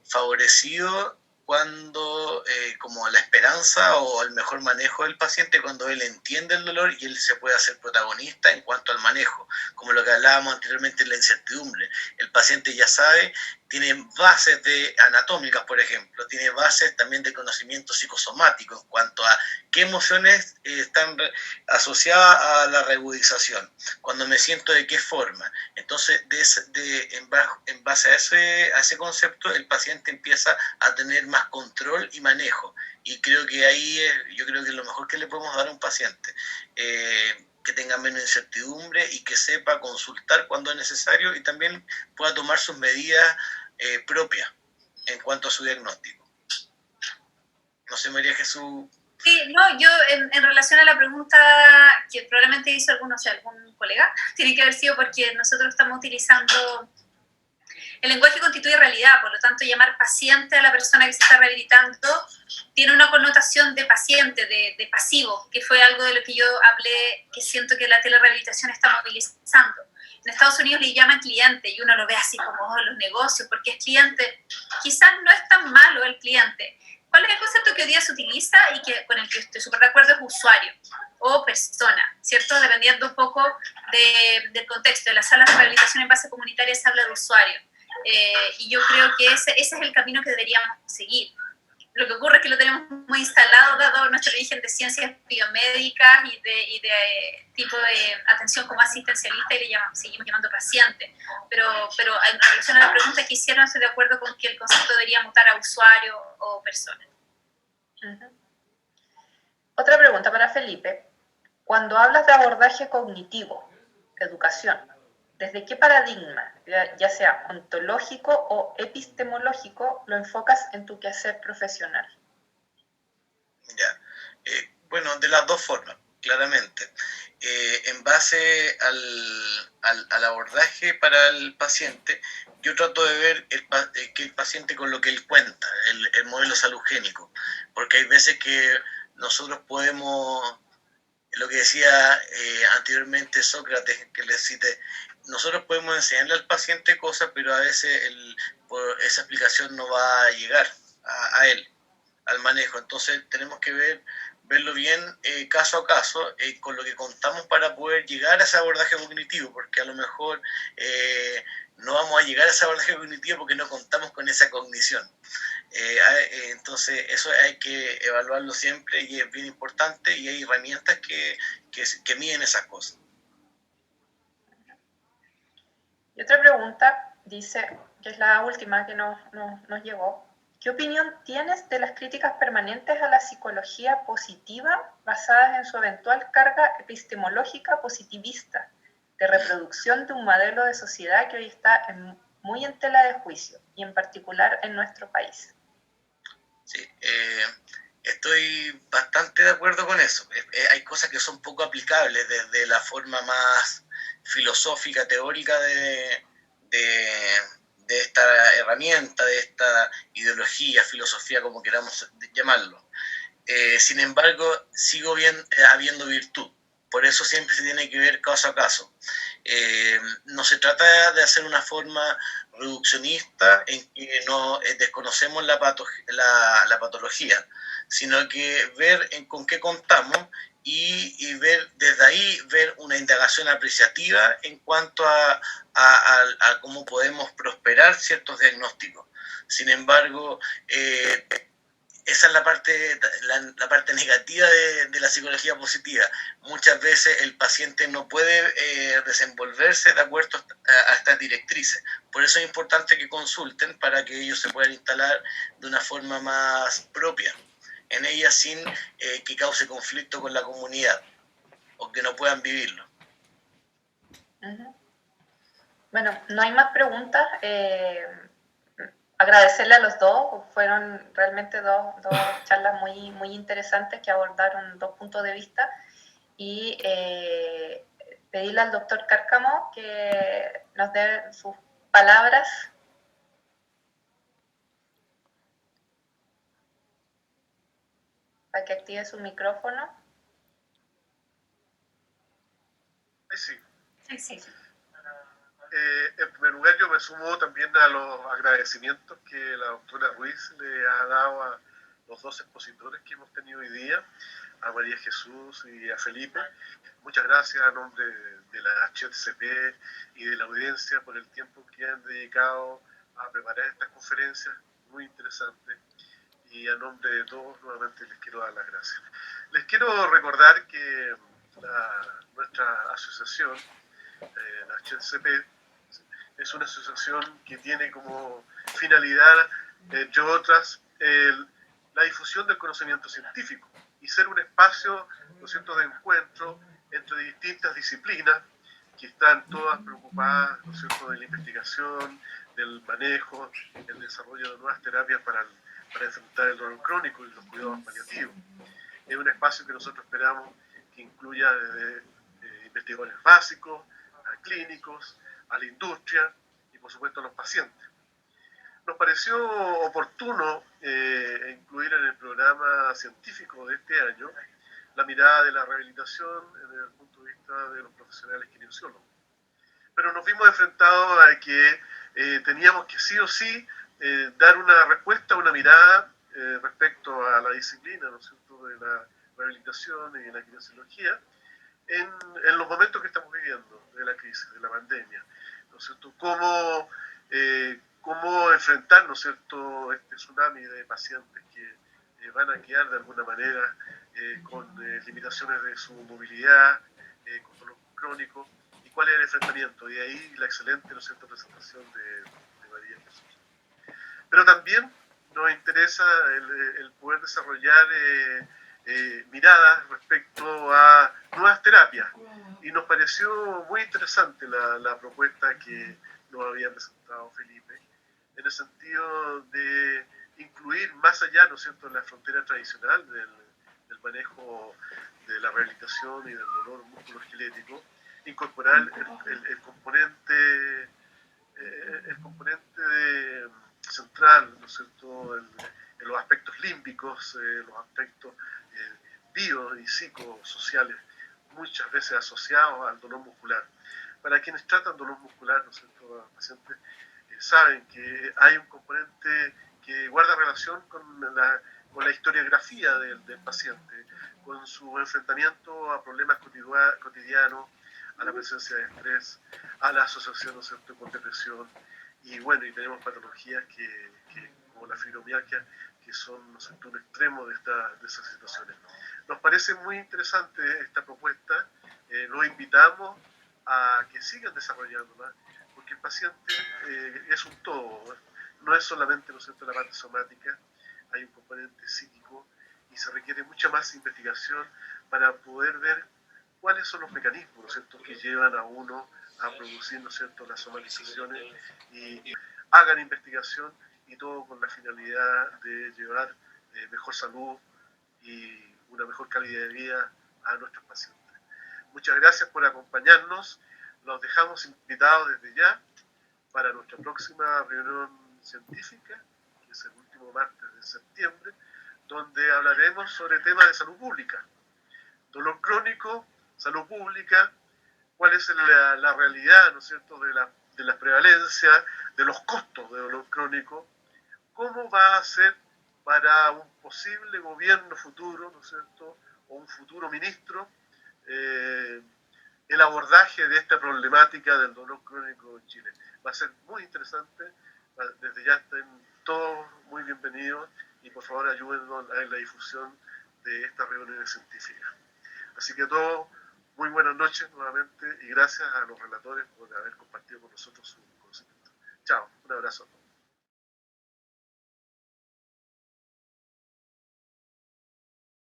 favorecido cuando como la esperanza o el mejor manejo del paciente, cuando él entiende el dolor y él se puede hacer protagonista en cuanto al manejo, como lo que hablábamos anteriormente, la incertidumbre. El paciente ya sabe, tiene bases anatómicas, por ejemplo, tiene bases también de conocimiento psicosomático en cuanto a qué emociones están asociadas a la reagudización, cuando me siento de qué forma. Entonces, en base a ese concepto, el paciente empieza a tener más control y manejo. Y creo que ahí yo creo que es lo mejor que le podemos dar a un paciente. Que tenga menos incertidumbre y que sepa consultar cuando es necesario y también pueda tomar sus medidas propias en cuanto a su diagnóstico. No sé, María Jesús.
Sí, no, yo en relación a la pregunta que probablemente hizo algún colega, tiene que haber sido porque nosotros estamos utilizando... El lenguaje constituye realidad, por lo tanto llamar paciente a la persona que se está rehabilitando tiene una connotación de paciente, de pasivo, que fue algo de lo que yo hablé, que siento que la telerehabilitación está movilizando. En Estados Unidos le llaman cliente y uno lo ve así como los negocios, porque es cliente. Quizás no es tan malo el cliente. ¿Cuál es el concepto que hoy día se utiliza y con el que estoy súper de acuerdo? Es usuario o persona, ¿cierto? Dependiendo un poco del contexto. De las salas de rehabilitación en base comunitaria se habla de usuario. Y yo creo que ese es el camino que deberíamos seguir. Lo que ocurre es que lo tenemos muy instalado, dado nuestro origen de ciencias biomédicas y de tipo de atención como asistencialista, y seguimos llamando paciente. Pero en relación a la pregunta que hicieron, estoy de acuerdo con que el concepto debería mutar a usuario o persona.
Otra pregunta para Felipe. Cuando hablas de abordaje cognitivo, educación, ¿desde qué paradigma, ya sea ontológico o epistemológico, lo enfocas en tu quehacer profesional?
Ya. Bueno, de las dos formas, claramente. En base al abordaje para el paciente, yo trato de ver que el paciente con lo que él cuenta, el modelo salugénico, porque hay veces que nosotros podemos, lo que decía anteriormente Sócrates, que le cite, nosotros podemos enseñarle al paciente cosas, pero a veces esa explicación no va a llegar a él, al manejo. Entonces tenemos que verlo bien caso a caso, con lo que contamos para poder llegar a ese abordaje cognitivo, porque a lo mejor no vamos a llegar a ese abordaje cognitivo porque no contamos con esa cognición. Entonces eso hay que evaluarlo siempre y es bien importante, y hay herramientas que miden esas cosas.
Y otra pregunta dice, que es la última que nos llegó, ¿qué opinión tienes de las críticas permanentes a la psicología positiva basadas en su eventual carga epistemológica positivista de reproducción de un modelo de sociedad que hoy está muy en tela de juicio, y en particular en nuestro país?
Sí, estoy bastante de acuerdo con eso. Hay cosas que son poco aplicables desde la forma más filosófica, teórica de esta herramienta, de esta ideología, filosofía, como queramos llamarlo. Sin embargo, sigo habiendo virtud. Por eso siempre se tiene que ver caso a caso. No se trata de hacer una forma reduccionista en que no desconocemos la patología, sino que ver con qué contamos y ver desde ahí una indagación apreciativa en cuanto a cómo podemos prosperar ciertos diagnósticos. Sin embargo, esa es la parte negativa de la psicología positiva. Muchas veces el paciente no puede desenvolverse de acuerdo a estas directrices. Por eso es importante que consulten para que ellos se puedan instalar de una forma más propia en ella, sin que cause conflicto con la comunidad o que no puedan vivirlo.
Bueno, no hay más preguntas. Agradecerle a los dos, fueron realmente dos charlas muy interesantes que abordaron dos puntos de vista, y pedirle al doctor Cárcamo que nos dé sus palabras. Para que active su micrófono.
Sí.
Sí.
En primer lugar, yo me sumo también a los agradecimientos que la doctora Ruiz le ha dado a los dos expositores que hemos tenido hoy día, a María Jesús y a Felipe. Muchas gracias a nombre de la HCP y de la audiencia por el tiempo que han dedicado a preparar estas conferencias muy interesantes. Y a nombre de todos, nuevamente les quiero dar las gracias. Les quiero recordar que nuestra asociación, la HCP, es una asociación que tiene como finalidad, entre otras, la difusión del conocimiento científico y ser un espacio, ¿no es cierto?, de encuentro entre distintas disciplinas que están todas preocupadas, ¿no es cierto?, de la investigación, del manejo, el desarrollo de nuevas terapias para enfrentar el dolor crónico y los cuidados paliativos. Es un espacio que nosotros esperamos que incluya desde investigadores básicos, a clínicos, a la industria y por supuesto a los pacientes. Nos pareció oportuno incluir en el programa científico de este año la mirada de la rehabilitación desde el punto de vista de los profesionales kinesiólogos. Pero nos vimos enfrentados a que teníamos que sí o sí dar una respuesta, una mirada respecto a la disciplina, ¿no es cierto?, de la rehabilitación y de la kinesiología en los momentos que estamos viviendo de la crisis, de la pandemia, ¿no es cierto? Cómo cómo enfrentar, ¿no es cierto?, este tsunami de pacientes que van a quedar de alguna manera con limitaciones de su movilidad, con dolor crónico, y cuál es el enfrentamiento. Y ahí la excelente, ¿no es cierto?, presentación de María Jesús. Pero también nos interesa el poder desarrollar miradas respecto a nuevas terapias. Y nos pareció muy interesante la propuesta que nos había presentado Felipe, en el sentido de incluir más allá, ¿no es cierto?, en la frontera tradicional del manejo de la rehabilitación y del dolor musculoesquelético, incorporar el componente central, ¿no es cierto?, en los aspectos límbicos, los aspectos bio y psicosociales, muchas veces asociados al dolor muscular. Para quienes tratan dolor muscular, ¿no es cierto?, pacientes saben que hay un componente que guarda relación con la historiografía del paciente, con su enfrentamiento a problemas cotidianos, a la presencia de estrés, a la asociación, ¿no es cierto?, con depresión. Y bueno, y tenemos patologías como la fibromialgia, que son, ¿no es cierto?, un extremo de esas situaciones. Nos parece muy interesante esta propuesta, los invitamos a que sigan desarrollándola, porque el paciente es un todo, no es solamente, ¿no es cierto?, la parte somática, hay un componente psíquico y se requiere mucha más investigación para poder ver cuáles son los mecanismos, ¿no es cierto?, que llevan a uno a producir, ¿no es cierto?, las somatizaciones, y hagan investigación, y todo con la finalidad de llevar mejor salud y una mejor calidad de vida a nuestros pacientes. Muchas gracias por acompañarnos. Los dejamos invitados desde ya para nuestra próxima reunión científica, que es el último martes de septiembre, donde hablaremos sobre temas de salud pública. Dolor crónico, salud pública, cuál es la realidad, ¿no es cierto?, de la prevalencia, de los costos de dolor crónico, cómo va a ser para un posible gobierno futuro, ¿no es cierto?, o un futuro ministro, el abordaje de esta problemática del dolor crónico en Chile. Va a ser muy interesante, desde ya estén todos muy bienvenidos y por favor ayúdennos en la difusión de estas reuniones científicas. Así que a todos, muy buenas noches nuevamente y gracias a los relatores por haber compartido con nosotros su conocimiento. Chao, un abrazo a todos.